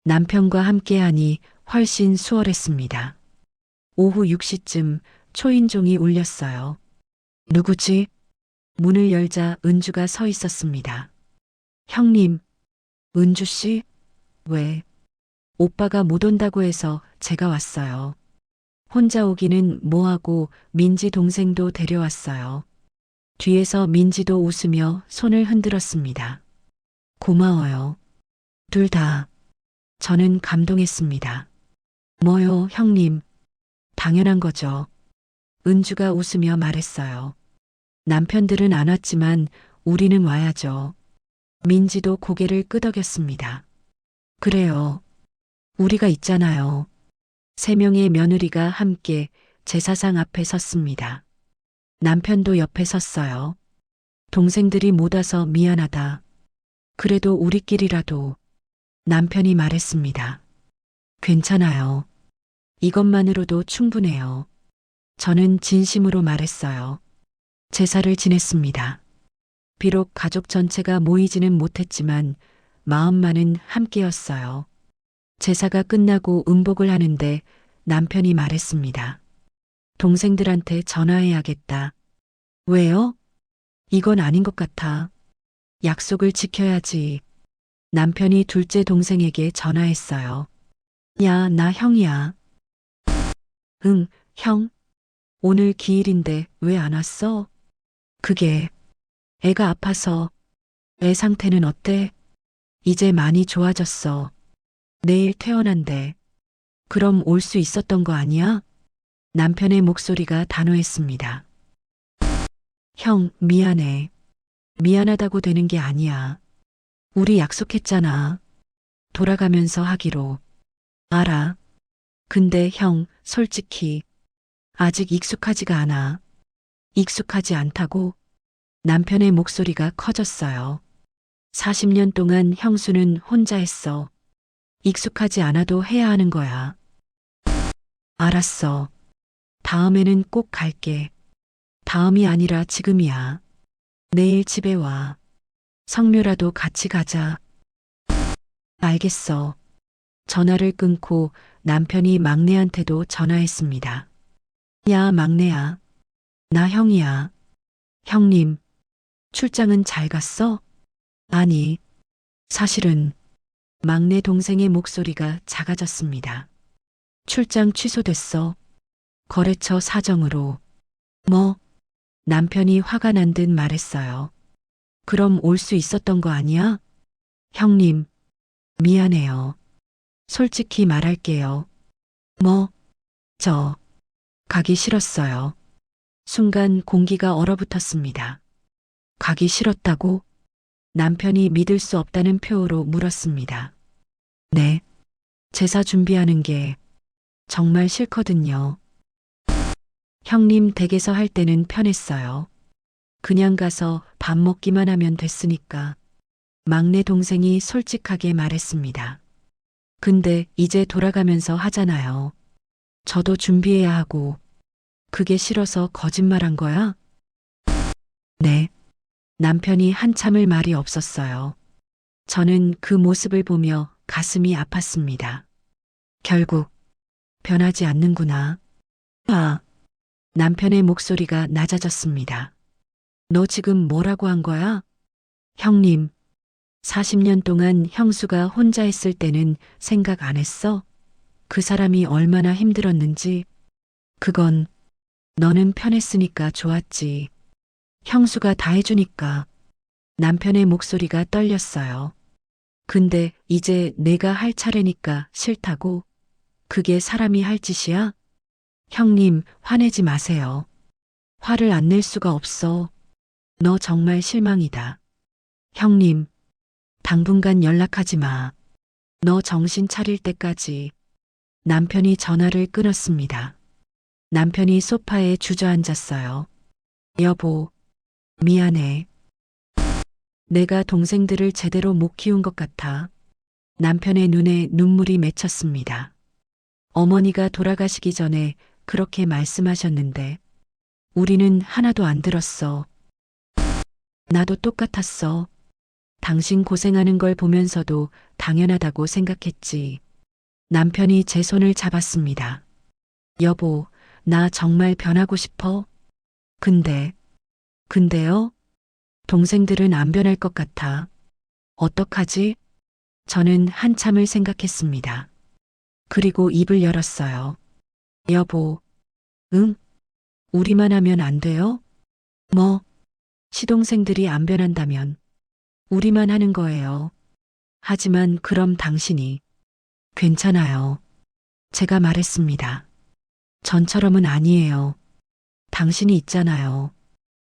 Speaker 1: 남편과 함께하니 훨씬 수월했습니다. 오후 6시쯤 초인종이 울렸어요. 누구지? 문을 열자 은주가 서 있었습니다. 형님, 은주 씨? 왜? 오빠가 못 온다고 해서 제가 왔어요. 혼자 오기는 뭐하고 민지 동생도 데려왔어요. 뒤에서 민지도 웃으며 손을 흔들었습니다. 고마워요. 둘 다. 저는 감동했습니다. 뭐요, 형님? 당연한 거죠. 은주가 웃으며 말했어요. 남편들은 안 왔지만 우리는 와야죠. 민지도 고개를 끄덕였습니다. 그래요. 우리가 있잖아요. 3명의 며느리가 함께 제사상 앞에 섰습니다. 남편도 옆에 섰어요. 동생들이 못 와서 미안하다. 그래도 우리끼리라도. 남편이 말했습니다. 괜찮아요. 이것만으로도 충분해요. 저는 진심으로 말했어요. 제사를 지냈습니다. 비록 가족 전체가 모이지는 못했지만 마음만은 함께였어요. 제사가 끝나고 음복을 하는데 남편이 말했습니다. 동생들한테 전화해야겠다. 왜요? 이건 아닌 것 같아. 약속을 지켜야지. 남편이 둘째 동생에게 전화했어요. 야, 나 형이야. 응, 형. 오늘 기일인데 왜 안 왔어? 그게 애가 아파서. 애 상태는 어때? 이제 많이 좋아졌어. 내일 퇴원한대. 그럼 올 수 있었던 거 아니야? 남편의 목소리가 단호했습니다. 형, 미안해. 미안하다고 되는 게 아니야. 우리 약속했잖아. 돌아가면서 하기로. 알아. 근데 형, 솔직히 아직 익숙하지가 않아. 익숙하지 않다고? 남편의 목소리가 커졌어요. 40년 동안 형수는 혼자 했어. 익숙하지 않아도 해야 하는 거야. 알았어. 다음에는 꼭 갈게. 다음이 아니라 지금이야. 내일 집에 와. 성묘라도 같이 가자. 알겠어. 전화를 끊고 남편이 막내한테도 전화했습니다. 야, 막내야. 나 형이야. 형님, 출장은 잘 갔어? 아니, 사실은 막내 동생의 목소리가 작아졌습니다. 출장 취소됐어. 거래처 사정으로. 뭐? 남편이 화가 난 듯 말했어요. 그럼 올 수 있었던 거 아니야? 형님, 미안해요. 솔직히 말할게요. 뭐? 저, 가기 싫었어요. 순간 공기가 얼어붙었습니다. 가기 싫었다고? 남편이 믿을 수 없다는 표로 물었습니다. 네. 제사 준비하는 게 정말 싫거든요. 형님 댁에서 할 때는 편했어요. 그냥 가서 밥 먹기만 하면 됐으니까. 막내 동생이 솔직하게 말했습니다. 근데 이제 돌아가면서 하잖아요. 저도 준비해야 하고. 그게 싫어서 거짓말한 거야? 네. 남편이 한참을 말이 없었어요. 저는 그 모습을 보며 가슴이 아팠습니다. 결국 변하지 않는구나. 아, 남편의 목소리가 낮아졌습니다. 너 지금 뭐라고 한 거야? 형님, 40년 동안 형수가 혼자 했을 때는 생각 안 했어? 그 사람이 얼마나 힘들었는지. 그건 너는 편했으니까 좋았지. 형수가 다 해주니까. 남편의 목소리가 떨렸어요. 근데 이제 내가 할 차례니까 싫다고? 그게 사람이 할 짓이야? 형님, 화내지 마세요. 화를 안 낼 수가 없어. 너 정말 실망이다. 형님, 당분간 연락하지 마. 너 정신 차릴 때까지. 남편이 전화를 끊었습니다. 남편이 소파에 주저앉았어요. 여보, 미안해. 내가 동생들을 제대로 못 키운 것 같아. 남편의 눈에 눈물이 맺혔습니다. 어머니가 돌아가시기 전에 그렇게 말씀하셨는데 우리는 하나도 안 들었어. 나도 똑같았어. 당신 고생하는 걸 보면서도 당연하다고 생각했지. 남편이 제 손을 잡았습니다. 여보, 나 정말 변하고 싶어? 근데요? 동생들은 안 변할 것 같아. 어떡하지? 저는 한참을 생각했습니다. 그리고 입을 열었어요. 여보, 응? 우리만 하면 안 돼요? 뭐, 시동생들이 안 변한다면 우리만 하는 거예요. 하지만 그럼 당신이 괜찮아요. 제가 말했습니다. 전처럼은 아니에요. 당신이 있잖아요.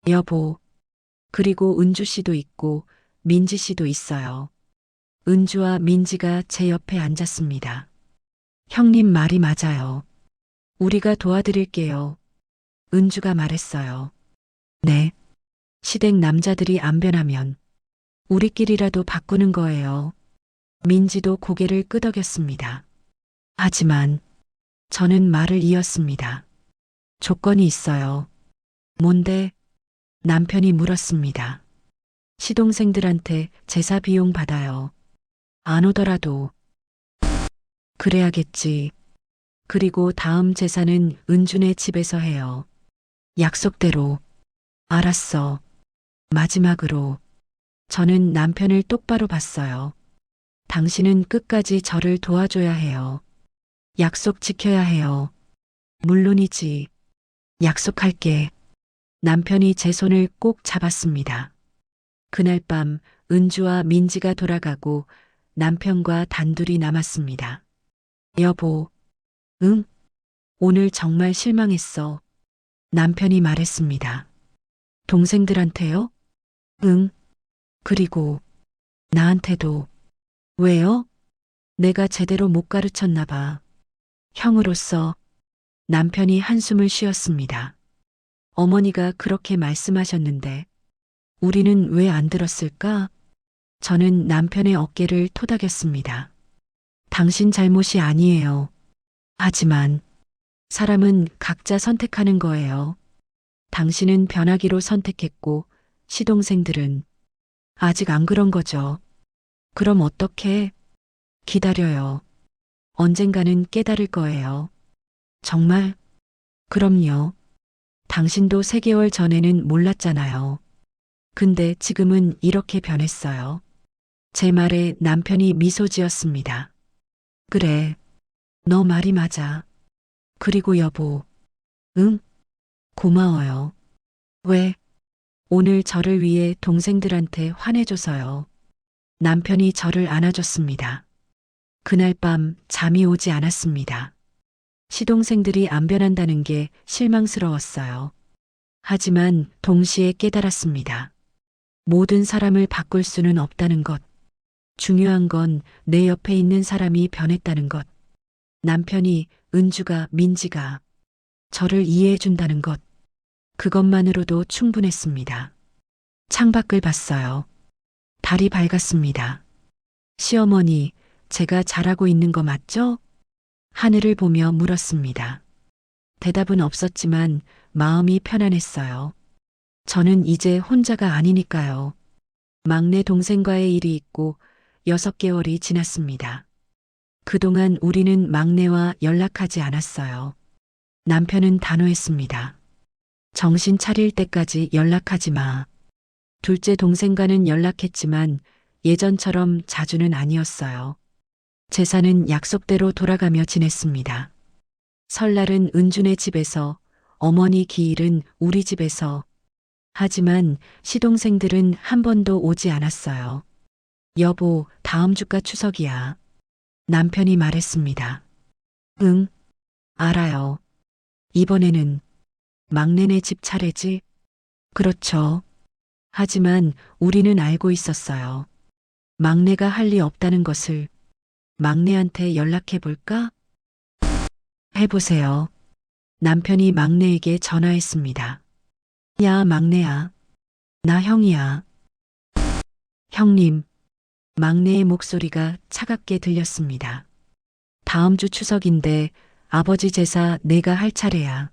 Speaker 1: 여보, 그리고 은주 씨도 있고 민지 씨도 있어요. 은주와 민지가 제 옆에 앉았습니다. 형님 말이 맞아요. 우리가 도와드릴게요. 은주가 말했어요. 네. 시댁 남자들이 안 변하면 우리끼리라도 바꾸는 거예요. 민지도 고개를 끄덕였습니다. 하지만 저는 말을 이었습니다. 조건이 있어요. 뭔데? 남편이 물었습니다. 시동생들한테 제사 비용 받아요. 안 오더라도 그래야겠지. 그리고 다음 제사는 은준의 집에서 해요. 약속대로. 알았어. 마지막으로 저는 남편을 똑바로 봤어요. 당신은 끝까지 저를 도와줘야 해요. 약속 지켜야 해요. 물론이지. 약속할게. 남편이 제 손을 꼭 잡았습니다. 그날 밤 은주와 민지가 돌아가고 남편과 단둘이 남았습니다. 여보, 응? 오늘 정말 실망했어. 남편이 말했습니다. 동생들한테요? 응. 그리고 나한테도. 왜요? 내가 제대로 못 가르쳤나 봐. 형으로서 남편이 한숨을 쉬었습니다. 어머니가 그렇게 말씀하셨는데 우리는 왜 안 들었을까? 저는 남편의 어깨를 토닥였습니다. 당신 잘못이 아니에요. 하지만 사람은 각자 선택하는 거예요. 당신은 변하기로 선택했고 시동생들은 아직 안 그런 거죠. 그럼 어떻게? 기다려요. 언젠가는 깨달을 거예요. 정말? 그럼요. 당신도 3개월 전에는 몰랐잖아요. 근데 지금은 이렇게 변했어요. 제 말에 남편이 미소 지었습니다. 그래. 너 말이 맞아. 그리고 여보. 응? 고마워요. 왜? 오늘 저를 위해 동생들한테 화내줘서요. 남편이 저를 안아줬습니다. 그날 밤 잠이 오지 않았습니다. 시동생들이 안 변한다는 게 실망스러웠어요. 하지만 동시에 깨달았습니다. 모든 사람을 바꿀 수는 없다는 것. 중요한 건 내 옆에 있는 사람이 변했다는 것. 남편이, 은주가, 민지가 저를 이해해 준다는 것. 그것만으로도 충분했습니다. 창밖을 봤어요. 달이 밝았습니다. 시어머니, 제가 잘하고 있는 거 맞죠? 하늘을 보며 물었습니다. 대답은 없었지만 마음이 편안했어요. 저는 이제 혼자가 아니니까요. 막내 동생과의 일이 있고 6개월이 지났습니다. 그동안 우리는 막내와 연락하지 않았어요. 남편은 단호했습니다. 정신 차릴 때까지 연락하지 마. 둘째 동생과는 연락했지만 예전처럼 자주는 아니었어요. 제사는 약속대로 돌아가며 지냈습니다. 설날은 은준의 집에서, 어머니 기일은 우리 집에서. 하지만 시동생들은 한 번도 오지 않았어요. 여보, 다음 주가 추석이야. 남편이 말했습니다. 응, 알아요. 이번에는 막내네 집 차례지? 그렇죠. 하지만 우리는 알고 있었어요. 막내가 할 리 없다는 것을. 막내한테 연락해 볼까? 해보세요. 남편이 막내에게 전화했습니다. 야, 막내야. 나 형이야. 형님. 막내의 목소리가 차갑게 들렸습니다. 다음 주 추석인데 아버지 제사 내가 할 차례야.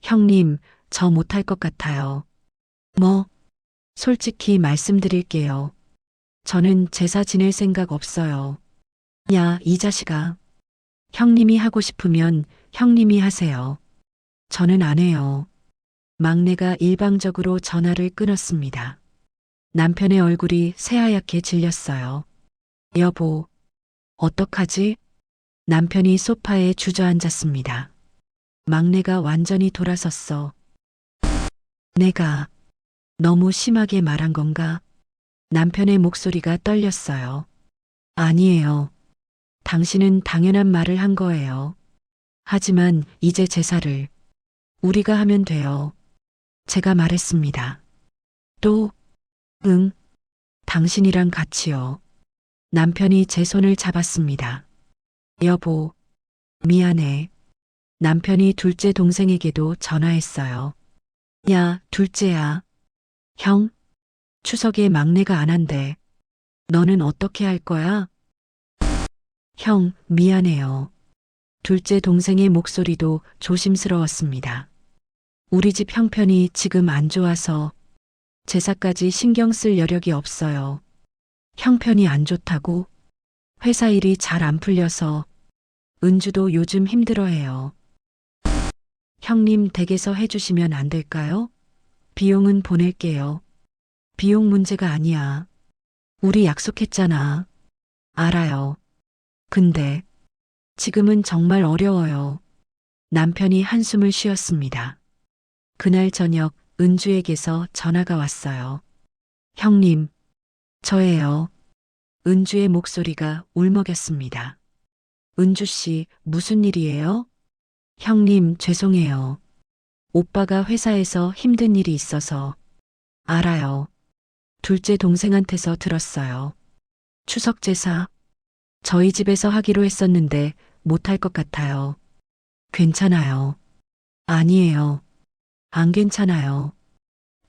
Speaker 1: 형님, 저 못할 것 같아요. 뭐? 솔직히 말씀드릴게요. 저는 제사 지낼 생각 없어요. 야, 이 자식아. 형님이 하고 싶으면 형님이 하세요. 저는 안 해요. 막내가 일방적으로 전화를 끊었습니다. 남편의 얼굴이 새하얗게 질렸어요. 여보, 어떡하지? 남편이 소파에 주저앉았습니다. 막내가 완전히 돌아섰어. 내가 너무 심하게 말한 건가? 남편의 목소리가 떨렸어요. 아니에요. 당신은 당연한 말을 한 거예요. 하지만 이제 제사를 우리가 하면 돼요. 제가 말했습니다. 또, 응, 당신이랑 같이요. 남편이 제 손을 잡았습니다. 여보, 미안해. 남편이 둘째 동생에게도 전화했어요. 야, 둘째야. 형, 추석에 막내가 안 한대. 너는 어떻게 할 거야? 형, 미안해요. 둘째 동생의 목소리도 조심스러웠습니다. 우리 집 형편이 지금 안 좋아서 제사까지 신경 쓸 여력이 없어요. 형편이 안 좋다고? 회사 일이 잘 안 풀려서 은주도 요즘 힘들어해요. 형님 댁에서 해주시면 안 될까요? 비용은 보낼게요. 비용 문제가 아니야. 우리 약속했잖아. 알아요. 근데 지금은 정말 어려워요. 남편이 한숨을 쉬었습니다. 그날 저녁 은주에게서 전화가 왔어요. 형님, 저예요. 은주의 목소리가 울먹였습니다. 은주 씨, 무슨 일이에요? 형님, 죄송해요. 오빠가 회사에서 힘든 일이 있어서. 알아요. 둘째 동생한테서 들었어요. 추석 제사. 저희 집에서 하기로 했었는데 못할 것 같아요. 괜찮아요. 아니에요. 안 괜찮아요.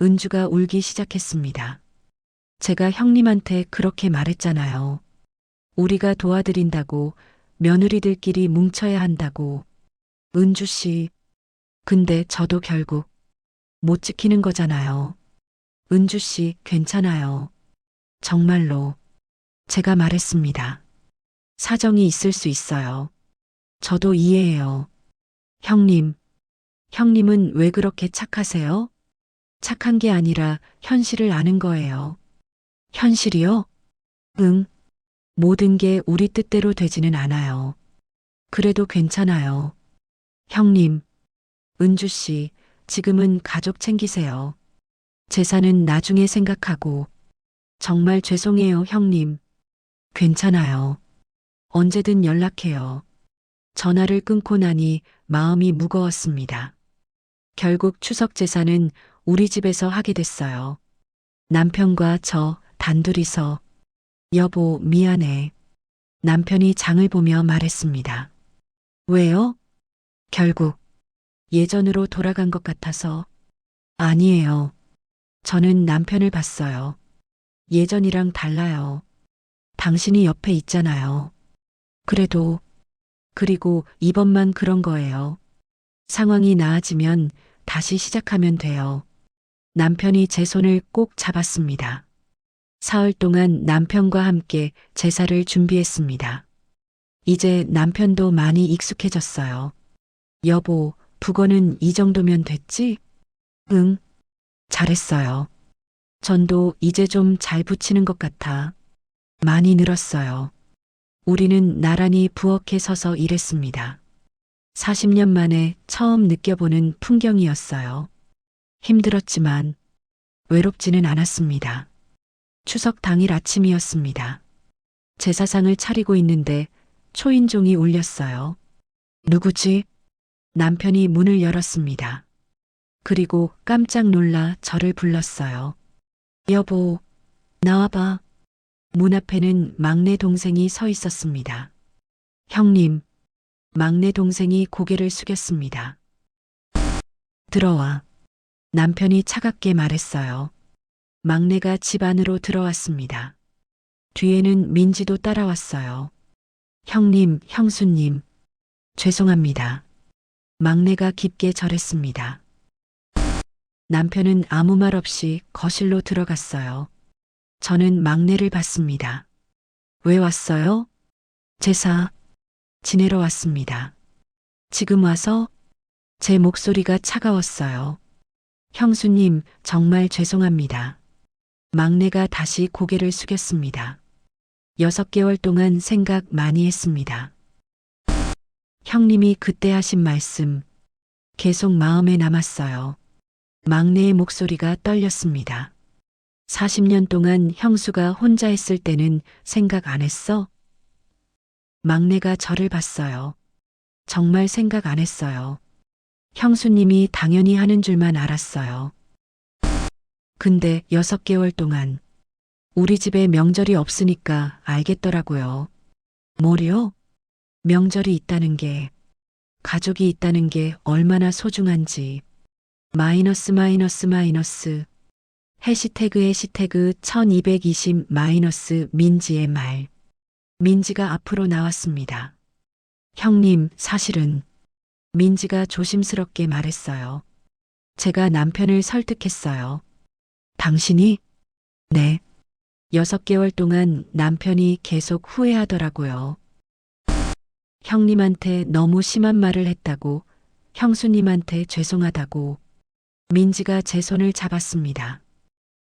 Speaker 1: 은주가 울기 시작했습니다. 제가 형님한테 그렇게 말했잖아요. 우리가 도와드린다고, 며느리들끼리 뭉쳐야 한다고. 은주 씨, 근데 저도 결국 못 지키는 거잖아요. 은주 씨, 괜찮아요. 정말로. 제가 말했습니다. 사정이 있을 수 있어요. 저도 이해해요. 형님, 형님은 왜 그렇게 착하세요? 착한 게 아니라 현실을 아는 거예요. 현실이요? 응. 모든 게 우리 뜻대로 되지는 않아요. 그래도 괜찮아요. 형님, 은주 씨, 지금은 가족 챙기세요. 재산은 나중에 생각하고. 정말 죄송해요, 형님. 괜찮아요. 언제든 연락해요. 전화를 끊고 나니 마음이 무거웠습니다. 결국 추석 제사는 우리 집에서 하게 됐어요. 남편과 저 단둘이서. 여보, 미안해. 남편이 장을 보며 말했습니다. 왜요? 결국 예전으로 돌아간 것 같아서. 아니에요. 저는 남편을 봤어요. 예전이랑 달라요. 당신이 옆에 있잖아요. 그래도, 그리고 이번만 그런 거예요. 상황이 나아지면 다시 시작하면 돼요. 남편이 제 손을 꼭 잡았습니다. 사흘 동안 남편과 함께 제사를 준비했습니다. 이제 남편도 많이 익숙해졌어요. 여보, 북어는 이 정도면 됐지? 응, 잘했어요. 전도 이제 좀 잘 붙이는 것 같아. 많이 늘었어요. 우리는 나란히 부엌에 서서 일했습니다. 40년 만에 처음 느껴보는 풍경이었어요. 힘들었지만 외롭지는 않았습니다. 추석 당일 아침이었습니다. 제사상을 차리고 있는데 초인종이 울렸어요. 누구지? 남편이 문을 열었습니다. 그리고 깜짝 놀라 저를 불렀어요. 여보, 나와봐. 문 앞에는 막내 동생이 서 있었습니다. 형님, 막내 동생이 고개를 숙였습니다. 들어와. 남편이 차갑게 말했어요. 막내가 집 안으로 들어왔습니다. 뒤에는 민지도 따라왔어요. 형님, 형수님, 죄송합니다. 막내가 깊게 절했습니다. 남편은 아무 말 없이 거실로 들어갔어요. 저는 막내를 봤습니다. 왜 왔어요? 제사 지내러 왔습니다. 지금 와서? 제 목소리가 차가웠어요. 형수님, 정말 죄송합니다. 막내가 다시 고개를 숙였습니다. 6개월 동안 생각 많이 했습니다. 형님이 그때 하신 말씀 계속 마음에 남았어요. 막내의 목소리가 떨렸습니다. 40년 동안 형수가 혼자 했을 때는 생각 안 했어? 막내가 저를 봤어요. 정말 생각 안 했어요. 형수님이 당연히 하는 줄만 알았어요. 근데 6개월 동안 우리 집에 명절이 없으니까 알겠더라고요. 뭐요? 명절이 있다는 게, 가족이 있다는 게 얼마나 소중한지. 마이너스 마이너스 마이너스. 해시태그 1220 마이너스 민지의 말. 민지가 앞으로 나왔습니다. 형님, 사실은. 민지가 조심스럽게 말했어요. 제가 남편을 설득했어요. 당신이? 네. 6개월 동안 남편이 계속 후회하더라고요. 형님한테 너무 심한 말을 했다고, 형수님한테 죄송하다고. 민지가 제 손을 잡았습니다.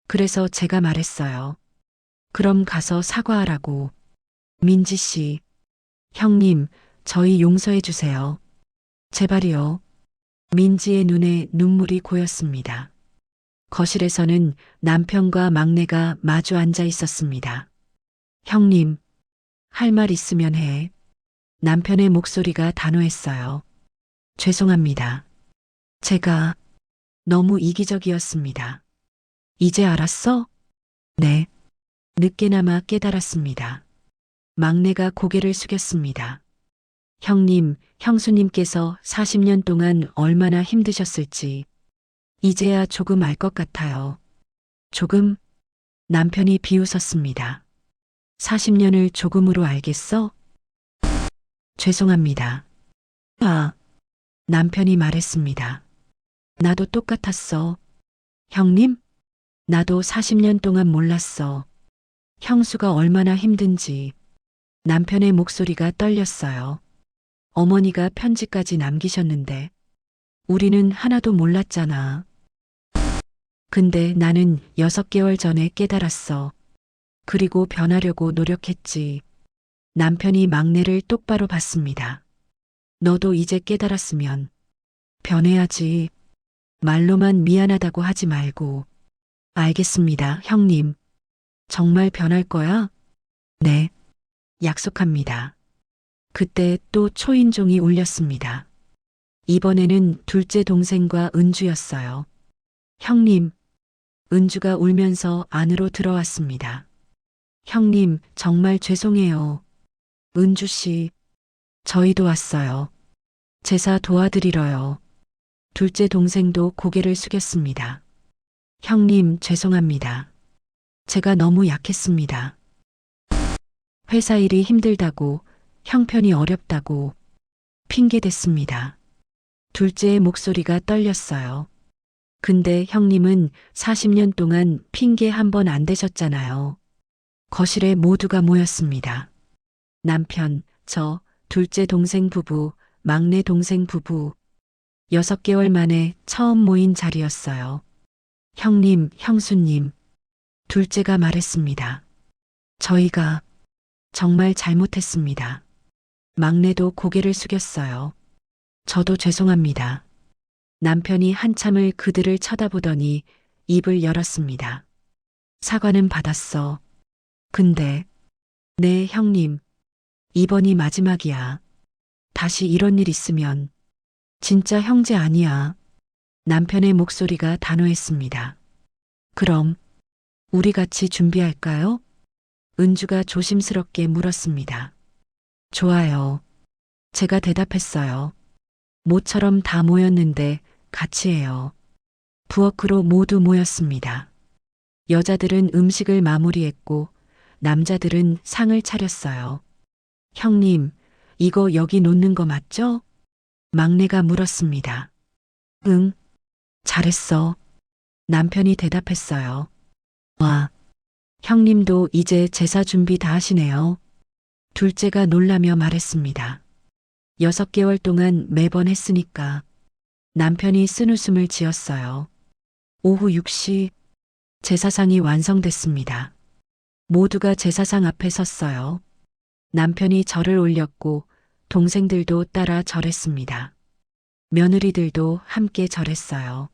Speaker 1: 그래서 제가 말했어요. 그럼 가서 사과하라고. 민지 씨, 형님, 저희 용서해 주세요. 제발이요. 민지의 눈에 눈물이 고였습니다. 거실에서는 남편과 막내가 마주 앉아 있었습니다. 형님, 할 말 있으면 해. 남편의 목소리가 단호했어요. 죄송합니다. 제가 너무 이기적이었습니다. 이제 알았어? 네. 늦게나마 깨달았습니다. 막내가 고개를 숙였습니다. 형님, 형수님께서 40년 동안 얼마나 힘드셨을지 이제야 조금 알 것 같아요. 조금? 남편이 비웃었습니다. 40년을 조금으로 알겠어? 죄송합니다. 아, 남편이 말했습니다. 나도 똑같았어. 형님? 나도 40년 동안 몰랐어. 형수가 얼마나 힘든지. 남편의 목소리가 떨렸어요. 어머니가 편지까지 남기셨는데 우리는 하나도 몰랐잖아. 근데 나는 6개월 전에 깨달았어. 그리고 변하려고 노력했지. 남편이 막내를 똑바로 봤습니다. 너도 이제 깨달았으면 변해야지. 말로만 미안하다고 하지 말고. 알겠습니다, 형님. 정말 변할 거야? 네. 약속합니다. 그때 또 초인종이 울렸습니다. 이번에는 둘째 동생과 은주였어요. 형님, 은주가 울면서 안으로 들어왔습니다. 형님, 정말 죄송해요. 은주 씨, 저희도 왔어요. 제사 도와드리러요. 둘째 동생도 고개를 숙였습니다. 형님, 죄송합니다. 제가 너무 약했습니다. 회사 일이 힘들다고, 형편이 어렵다고 핑계댔습니다. 둘째의 목소리가 떨렸어요. 근데 형님은 40년 동안 핑계 한 번 안 대셨잖아요. 거실에 모두가 모였습니다. 남편, 저, 둘째 동생 부부, 막내 동생 부부. 6개월 만에 처음 모인 자리였어요. 형님, 형수님. 둘째가 말했습니다. 저희가 정말 잘못했습니다. 막내도 고개를 숙였어요. 저도 죄송합니다. 남편이 한참을 그들을 쳐다보더니 입을 열었습니다. 사과는 받았어. 근데, 네, 형님. 이번이 마지막이야. 다시 이런 일 있으면 진짜 형제 아니야. 남편의 목소리가 단호했습니다. 그럼 우리 같이 준비할까요? 은주가 조심스럽게 물었습니다. 좋아요. 제가 대답했어요. 모처럼 다 모였는데 같이 해요. 부엌으로 모두 모였습니다. 여자들은 음식을 마무리했고 남자들은 상을 차렸어요. 형님, 이거 여기 놓는 거 맞죠? 막내가 물었습니다. 응, 잘했어. 남편이 대답했어요. 와, 형님도 이제 제사 준비 다 하시네요. 둘째가 놀라며 말했습니다. 6개월 동안 매번 했으니까. 남편이 쓴웃음을 지었어요. 오후 6시 제사상이 완성됐습니다. 모두가 제사상 앞에 섰어요. 남편이 절을 올렸고 동생들도 따라 절했습니다. 며느리들도 함께 절했어요.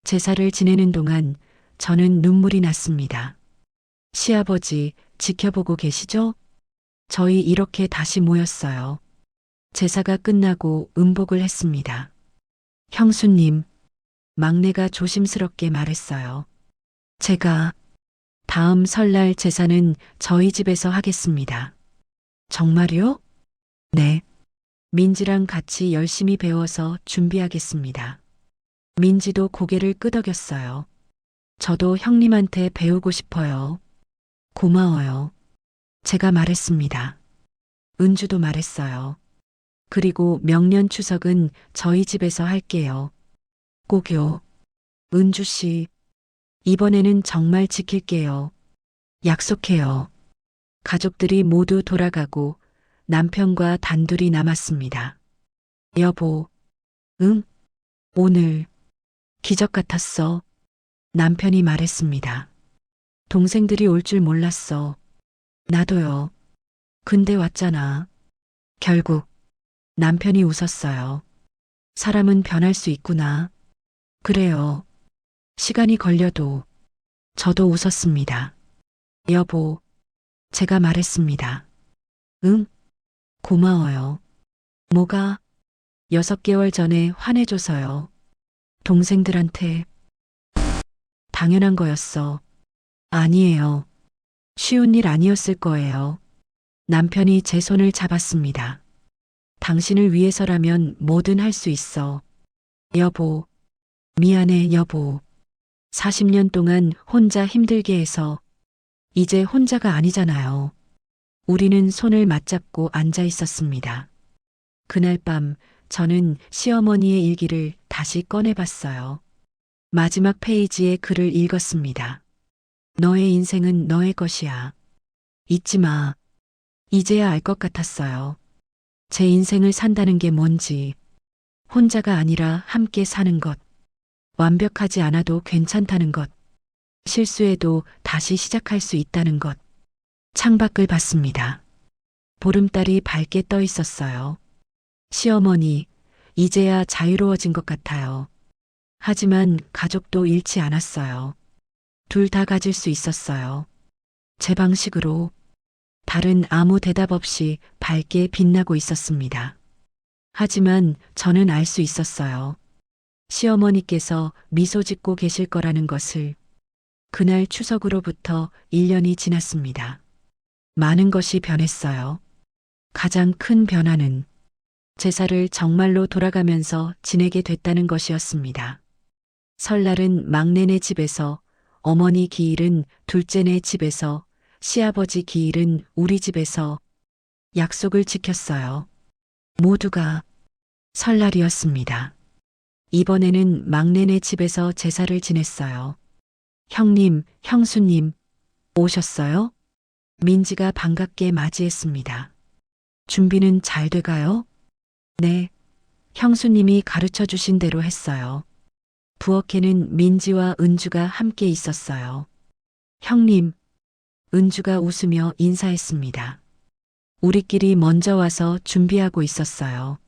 Speaker 1: 제사를 지내는 동안 저는 눈물이 났습니다. 시아버지 지켜보고 계시죠? 저희 이렇게 다시 모였어요. 제사가 끝나고 음복을 했습니다. 형수님, 막내가 조심스럽게 말했어요. 제가 다음 설날 제사는 저희 집에서 하겠습니다. 정말요? 네. 민지랑 같이 열심히 배워서 준비하겠습니다. 민지도 고개를 끄덕였어요. 저도 형님한테 배우고 싶어요. 고마워요. 제가 말했습니다. 은주도 말했어요. 그리고 명년 추석은 저희 집에서 할게요. 꼭요. 은주 씨, 이번에는 정말 지킬게요. 약속해요. 가족들이 모두 돌아가고 남편과 단둘이 남았습니다. 여보, 응? 오늘 기적 같았어. 남편이 말했습니다. 동생들이 올 줄 몰랐어. 나도요. 근데 왔잖아. 결국 남편이 웃었어요. 사람은 변할 수 있구나. 그래요. 시간이 걸려도 저도 웃었습니다. 여보, 제가 말했습니다. 응? 고마워요. 뭐가? 6개월 전에 화내줘서요. 동생들한테 당연한 거였어. 아니에요. 쉬운 일 아니었을 거예요. 남편이 제 손을 잡았습니다. 당신을 위해서라면 뭐든 할 수 있어. 여보, 미안해, 여보. 40년 동안 혼자 힘들게 해서 이제 혼자가 아니잖아요. 우리는 손을 맞잡고 앉아 있었습니다. 그날 밤 저는 시어머니의 일기를 다시 꺼내봤어요. 마지막 페이지에 글을 읽었습니다. 너의 인생은 너의 것이야. 잊지 마. 이제야 알 것 같았어요. 제 인생을 산다는 게 뭔지. 혼자가 아니라 함께 사는 것. 완벽하지 않아도 괜찮다는 것. 실수해도 다시 시작할 수 있다는 것. 창밖을 봤습니다. 보름달이 밝게 떠 있었어요. 시어머니, 이제야 자유로워진 것 같아요. 하지만 가족도 잃지 않았어요. 둘 다 가질 수 있었어요. 제 방식으로. 달은 아무 대답 없이 밝게 빛나고 있었습니다. 하지만 저는 알 수 있었어요. 시어머니께서 미소 짓고 계실 거라는 것을. 그날 추석으로부터 1년이 지났습니다. 많은 것이 변했어요. 가장 큰 변화는 제사를 정말로 돌아가면서 지내게 됐다는 것이었습니다. 설날은 막내네 집에서, 어머니 기일은 둘째네 집에서, 시아버지 기일은 우리 집에서 약속을 지켰어요. 모두가 설날이었습니다. 이번에는 막내네 집에서 제사를 지냈어요. 형님, 형수님, 오셨어요? 민지가 반갑게 맞이했습니다. 준비는 잘 돼가요? 네, 형수님이 가르쳐 주신 대로 했어요. 부엌에는 민지와 은주가 함께 있었어요. 형님, 은주가 웃으며 인사했습니다. 우리끼리 먼저 와서 준비하고 있었어요.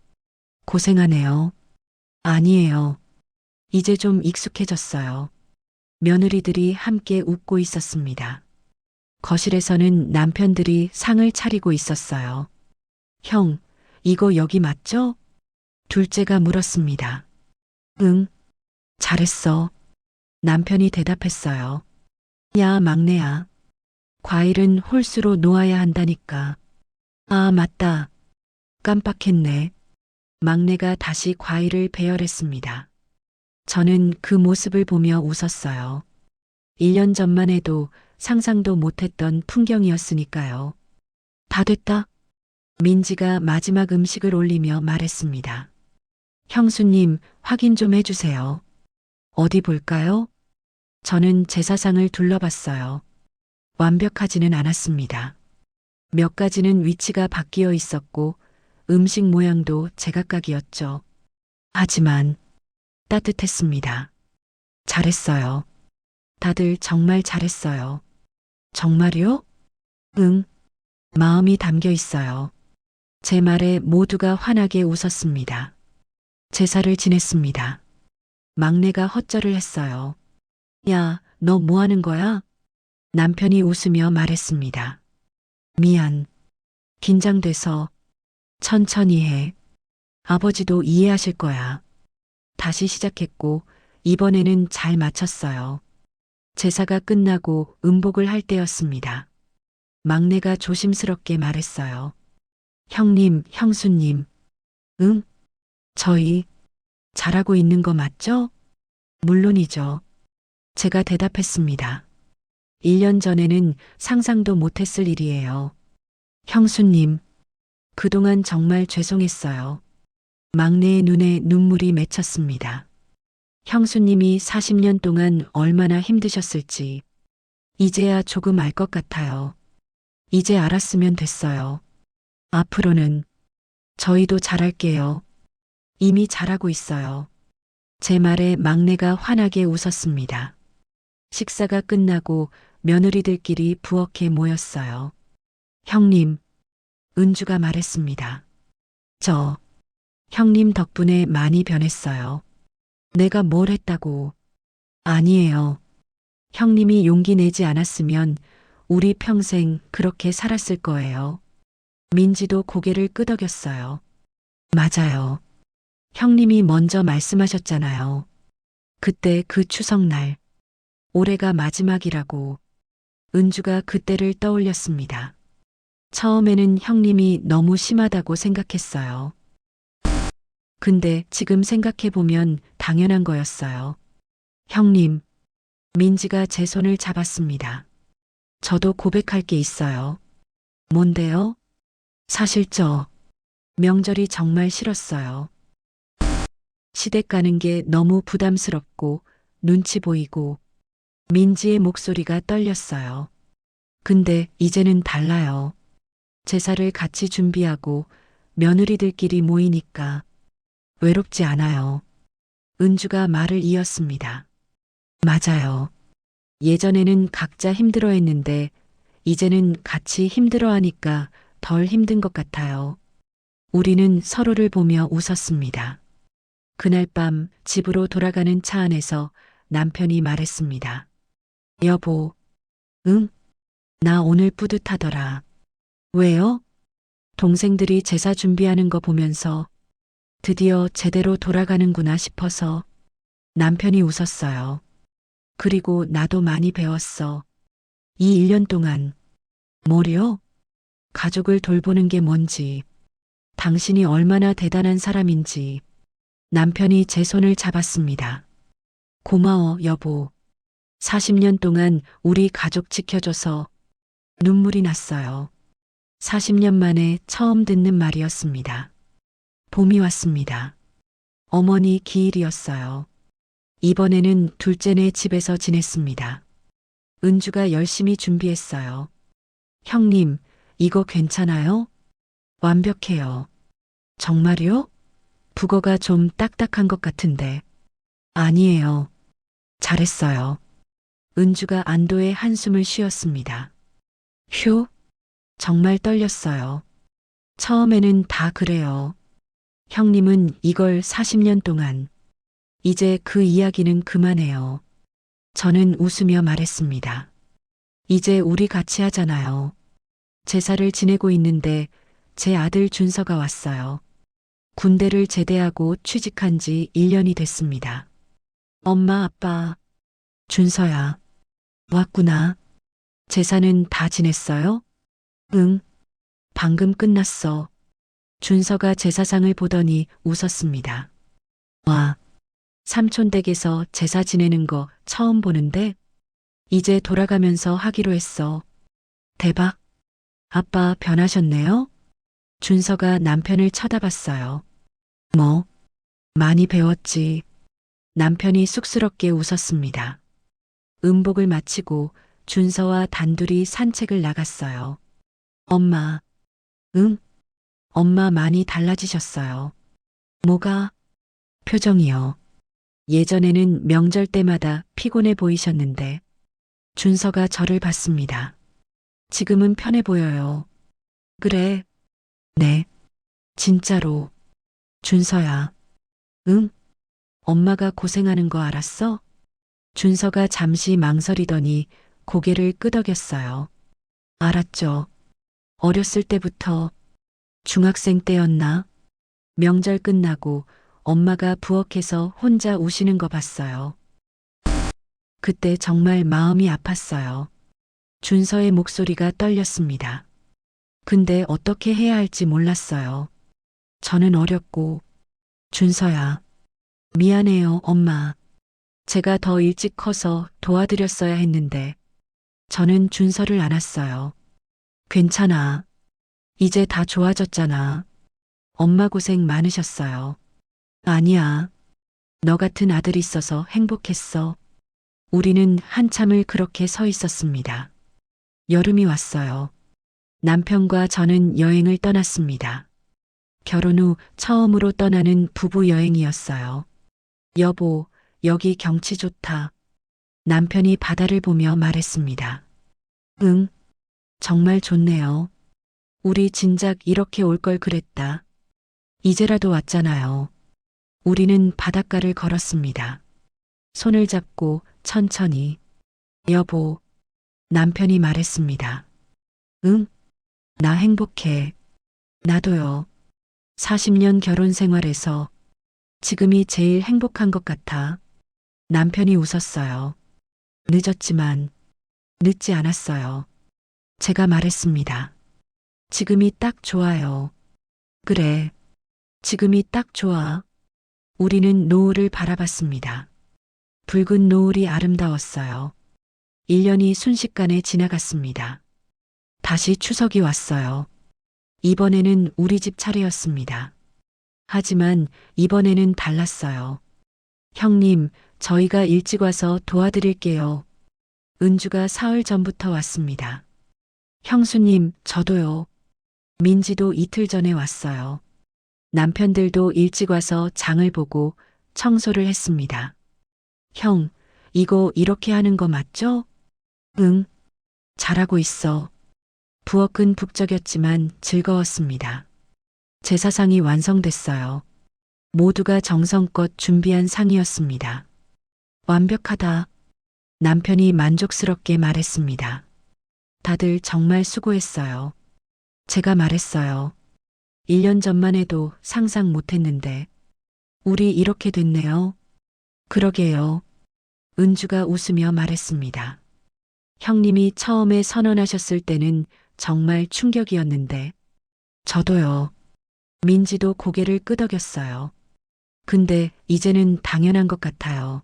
Speaker 1: 고생하네요. 아니에요. 이제 좀 익숙해졌어요. 며느리들이 함께 웃고 있었습니다. 거실에서는 남편들이 상을 차리고 있었어요. 형, 이거 여기 맞죠? 둘째가 물었습니다. 응, 잘했어. 남편이 대답했어요. 야, 막내야. 과일은 홀수로 놓아야 한다니까. 아, 맞다. 깜빡했네. 막내가 다시 과일을 배열했습니다. 저는 그 모습을 보며 웃었어요. 1년 전만 해도 상상도 못했던 풍경이었으니까요. 다 됐다. 민지가 마지막 음식을 올리며 말했습니다. 형수님, 확인 좀 해주세요. 어디 볼까요? 저는 제사상을 둘러봤어요. 완벽하지는 않았습니다. 몇 가지는 위치가 바뀌어 있었고 음식 모양도 제각각이었죠. 하지만 따뜻했습니다. 잘했어요. 다들 정말 잘했어요. 정말요? 응. 마음이 담겨 있어요. 제 말에 모두가 환하게 웃었습니다. 제사를 지냈습니다. 막내가 헛절을 했어요. 야, 너 뭐 하는 거야? 남편이 웃으며 말했습니다. 미안. 긴장돼서. 천천히 해. 아버지도 이해하실 거야. 다시 시작했고 이번에는 잘 마쳤어요. 제사가 끝나고 음복을 할 때였습니다. 막내가 조심스럽게 말했어요. 형님, 형수님. 응? 저희 잘하고 있는 거 맞죠? 물론이죠. 제가 대답했습니다. 1년 전에는 상상도 못했을 일이에요. 형수님, 그동안 정말 죄송했어요. 막내의 눈에 눈물이 맺혔습니다. 형수님이 40년 동안 얼마나 힘드셨을지 이제야 조금 알 것 같아요. 이제 알았으면 됐어요. 앞으로는 저희도 잘할게요. 이미 잘하고 있어요. 제 말에 막내가 환하게 웃었습니다. 식사가 끝나고 며느리들끼리 부엌에 모였어요. 형님, 은주가 말했습니다. 저, 형님 덕분에 많이 변했어요. 내가 뭘 했다고. 아니에요. 형님이 용기 내지 않았으면 우리 평생 그렇게 살았을 거예요. 민지도 고개를 끄덕였어요. 맞아요. 형님이 먼저 말씀하셨잖아요. 그때 그 추석날, 올해가 마지막이라고. 은주가 그때를 떠올렸습니다. 처음에는 형님이 너무 심하다고 생각했어요. 근데 지금 생각해보면 당연한 거였어요. 형님, 민지가 제 손을 잡았습니다. 저도 고백할 게 있어요. 뭔데요? 사실 명절이 정말 싫었어요. 시댁 가는 게 너무 부담스럽고 눈치 보이고 민지의 목소리가 떨렸어요. 근데 이제는 달라요. 제사를 같이 준비하고 며느리들끼리 모이니까 외롭지 않아요. 은주가 말을 이었습니다. 맞아요. 예전에는 각자 힘들어했는데 이제는 같이 힘들어하니까 덜 힘든 것 같아요. 우리는 서로를 보며 웃었습니다. 그날 밤 집으로 돌아가는 차 안에서 남편이 말했습니다. 여보, 응? 나 오늘 뿌듯하더라. 왜요? 동생들이 제사 준비하는 거 보면서 드디어 제대로 돌아가는구나 싶어서. 남편이 웃었어요. 그리고 나도 많이 배웠어. 이 1년 동안. 뭐요? 가족을 돌보는 게 뭔지, 당신이 얼마나 대단한 사람인지. 남편이 제 손을 잡았습니다. 고마워, 여보. 40년 동안 우리 가족 지켜줘서. 눈물이 났어요. 40년 만에 처음 듣는 말이었습니다. 봄이 왔습니다. 어머니 기일이었어요. 이번에는 둘째네 집에서 지냈습니다. 은주가 열심히 준비했어요. 형님, 이거 괜찮아요? 완벽해요. 정말요? 북어가 좀 딱딱한 것 같은데. 아니에요. 잘했어요. 은주가 안도의 한숨을 쉬었습니다. 휴, 정말 떨렸어요. 처음에는 다 그래요. 형님은 이걸 40년 동안. 이제 그 이야기는 그만해요. 저는 웃으며 말했습니다. 이제 우리 같이 하잖아요. 제사를 지내고 있는데 제 아들 준서가 왔어요. 군대를 제대하고 취직한 지 1년이 됐습니다. 엄마, 아빠, 준서야. 왔구나. 제사는 다 지냈어요? 응. 방금 끝났어. 준서가 제사상을 보더니 웃었습니다. 와, 삼촌 댁에서 제사 지내는 거 처음 보는데 이제 돌아가면서 하기로 했어. 대박. 아빠 변하셨네요? 준서가 남편을 쳐다봤어요. 뭐, 많이 배웠지. 남편이 쑥스럽게 웃었습니다. 음복을 마치고 준서와 단둘이 산책을 나갔어요. 엄마, 응? 엄마 많이 달라지셨어요. 뭐가? 표정이요. 예전에는 명절 때마다 피곤해 보이셨는데 준서가 저를 봤습니다. 지금은 편해 보여요. 그래. 네. 진짜로. 준서야. 응? 엄마가 고생하는 거 알았어? 준서가 잠시 망설이더니 고개를 끄덕였어요. 알았죠. 어렸을 때부터. 중학생 때였나? 명절 끝나고 엄마가 부엌에서 혼자 우시는 거 봤어요. 그때 정말 마음이 아팠어요. 준서의 목소리가 떨렸습니다. 근데 어떻게 해야 할지 몰랐어요. 저는 어렸고. 준서야. 미안해요, 엄마. 제가 더 일찍 커서 도와드렸어야 했는데. 저는 준서를 안았어요. 괜찮아. 이제 다 좋아졌잖아. 엄마 고생 많으셨어요. 아니야. 너 같은 아들 있어서 행복했어. 우리는 한참을 그렇게 서 있었습니다. 여름이 왔어요. 남편과 저는 여행을 떠났습니다. 결혼 후 처음으로 떠나는 부부 여행이었어요. 여보, 여기 경치 좋다. 남편이 바다를 보며 말했습니다. 응, 정말 좋네요. 우리 진작 이렇게 올 걸 그랬다. 이제라도 왔잖아요. 우리는 바닷가를 걸었습니다. 손을 잡고 천천히. 여보, 남편이 말했습니다. 응, 나 행복해. 나도요. 40년 결혼 생활에서 지금이 제일 행복한 것 같아. 남편이 웃었어요. 늦었지만 늦지 않았어요. 제가 말했습니다. 지금이 딱 좋아요. 그래, 지금이 딱 좋아. 우리는 노을을 바라봤습니다. 붉은 노을이 아름다웠어요. 1년이 순식간에 지나갔습니다. 다시 추석이 왔어요. 이번에는 우리 집 차례였습니다. 하지만 이번에는 달랐어요. 형님, 저희가 일찍 와서 도와드릴게요. 은주가 사흘 전부터 왔습니다. 형수님, 저도요. 민지도 이틀 전에 왔어요. 남편들도 일찍 와서 장을 보고 청소를 했습니다. 형, 이거 이렇게 하는 거 맞죠? 응, 잘하고 있어. 부엌은 북적였지만 즐거웠습니다. 제사상이 완성됐어요. 모두가 정성껏 준비한 상이었습니다. 완벽하다. 남편이 만족스럽게 말했습니다. 다들 정말 수고했어요. 제가 말했어요. 1년 전만 해도 상상 못했는데. 우리 이렇게 됐네요. 그러게요. 은주가 웃으며 말했습니다. 형님이 처음에 선언하셨을 때는 정말 충격이었는데. 저도요. 민지도 고개를 끄덕였어요. 근데 이제는 당연한 것 같아요.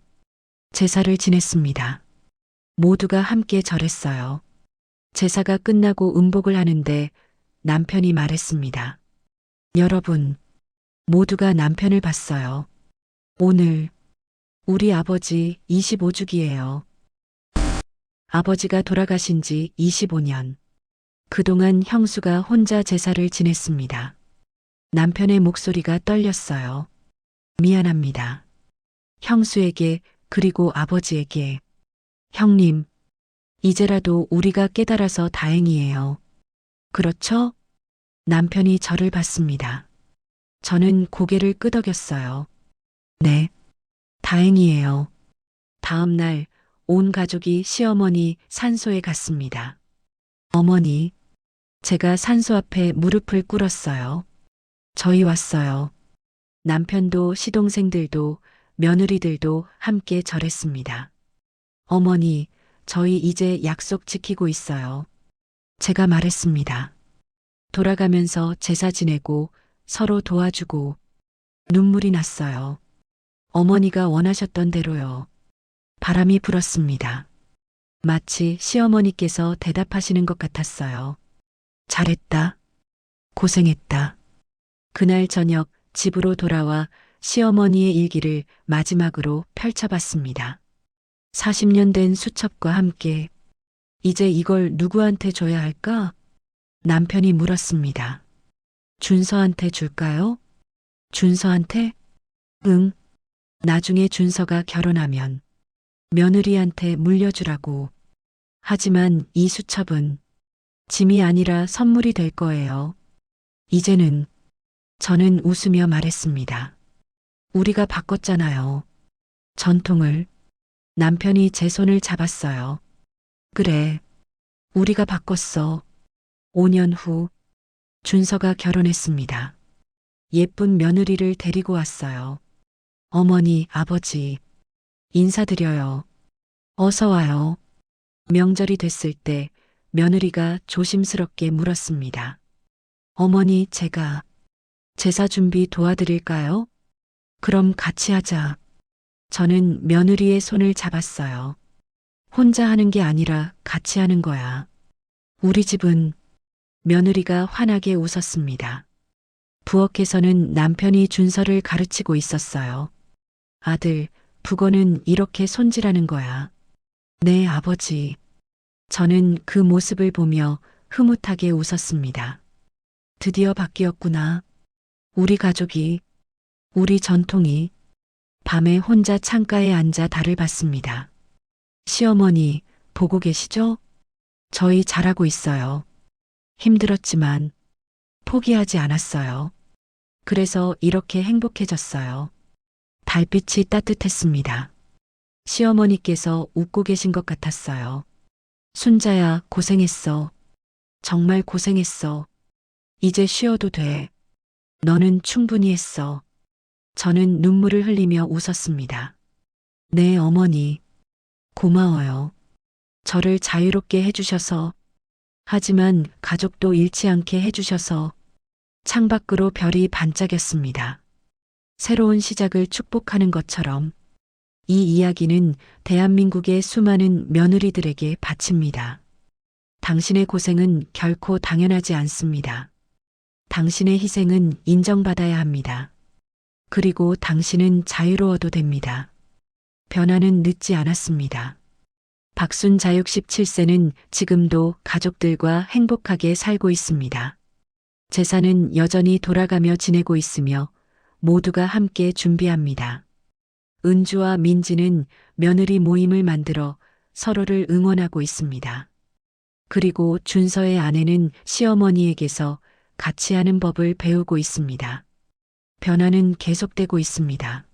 Speaker 1: 제사를 지냈습니다. 모두가 함께 절했어요. 제사가 끝나고 음복을 하는데 남편이 말했습니다. 여러분, 모두가 남편을 봤어요. 오늘 우리 아버지 25주기예요. 아버지가 돌아가신 지 25년. 그동안 형수가 혼자 제사를 지냈습니다. 남편의 목소리가 떨렸어요. 미안합니다. 형수에게 그리고 아버지에게. 형님, 이제라도 우리가 깨달아서 다행이에요. 그렇죠? 남편이 저를 봤습니다. 저는 고개를 끄덕였어요. 네, 다행이에요. 다음 날 온 가족이 시어머니 산소에 갔습니다. 어머니, 제가 산소 앞에 무릎을 꿇었어요. 저희 왔어요. 남편도 시동생들도 며느리들도 함께 절했습니다. 어머니, 저희 이제 약속 지키고 있어요. 제가 말했습니다. 돌아가면서 제사 지내고 서로 도와주고 눈물이 났어요. 어머니가 원하셨던 대로요. 바람이 불었습니다. 마치 시어머니께서 대답하시는 것 같았어요. 잘했다. 고생했다. 그날 저녁 집으로 돌아와 시어머니의 일기를 마지막으로 펼쳐봤습니다. 40년 된 수첩과 함께 이제 이걸 누구한테 줘야 할까? 남편이 물었습니다. 준서한테 줄까요? 준서한테? 응. 나중에 준서가 결혼하면 며느리한테 물려주라고. 하지만 이 수첩은 짐이 아니라 선물이 될 거예요. 이제는 저는 웃으며 말했습니다. 우리가 바꿨잖아요. 전통을. 남편이 제 손을 잡았어요. 그래. 우리가 바꿨어. 5년 후 준서가 결혼했습니다. 예쁜 며느리를 데리고 왔어요. 어머니, 아버지, 인사드려요. 어서 와요. 명절이 됐을 때 며느리가 조심스럽게 물었습니다. 어머니, 제가 제사 준비 도와드릴까요? 그럼 같이 하자. 저는 며느리의 손을 잡았어요. 혼자 하는 게 아니라 같이 하는 거야. 우리 집은 며느리가 환하게 웃었습니다. 부엌에서는 남편이 준서를 가르치고 있었어요. 아들, 북어는 이렇게 손질하는 거야. 네, 아버지. 저는 그 모습을 보며 흐뭇하게 웃었습니다. 드디어 바뀌었구나. 우리 가족이, 우리 전통이. 밤에 혼자 창가에 앉아 달을 봤습니다. 시어머니, 보고 계시죠? 저희 잘하고 있어요. 힘들었지만 포기하지 않았어요. 그래서 이렇게 행복해졌어요. 달빛이 따뜻했습니다. 시어머니께서 웃고 계신 것 같았어요. 순자야, 고생했어. 정말 고생했어. 이제 쉬어도 돼. 너는 충분히 했어. 저는 눈물을 흘리며 웃었습니다. 네, 어머니. 고마워요. 저를 자유롭게 해주셔서, 하지만 가족도 잃지 않게 해주셔서 창밖으로 별이 반짝였습니다. 새로운 시작을 축복하는 것처럼 이 이야기는 대한민국의 수많은 며느리들에게 바칩니다. 당신의 고생은 결코 당연하지 않습니다. 당신의 희생은 인정받아야 합니다. 그리고 당신은 자유로워도 됩니다. 변화는 늦지 않았습니다. 박순자육 17세는 지금도 가족들과 행복하게 살고 있습니다. 제사는 여전히 돌아가며 지내고 있으며 모두가 함께 준비합니다. 은주와 민지는 며느리 모임을 만들어 서로를 응원하고 있습니다. 그리고 준서의 아내는 시어머니에게서 같이 하는 법을 배우고 있습니다. 변화는 계속되고 있습니다.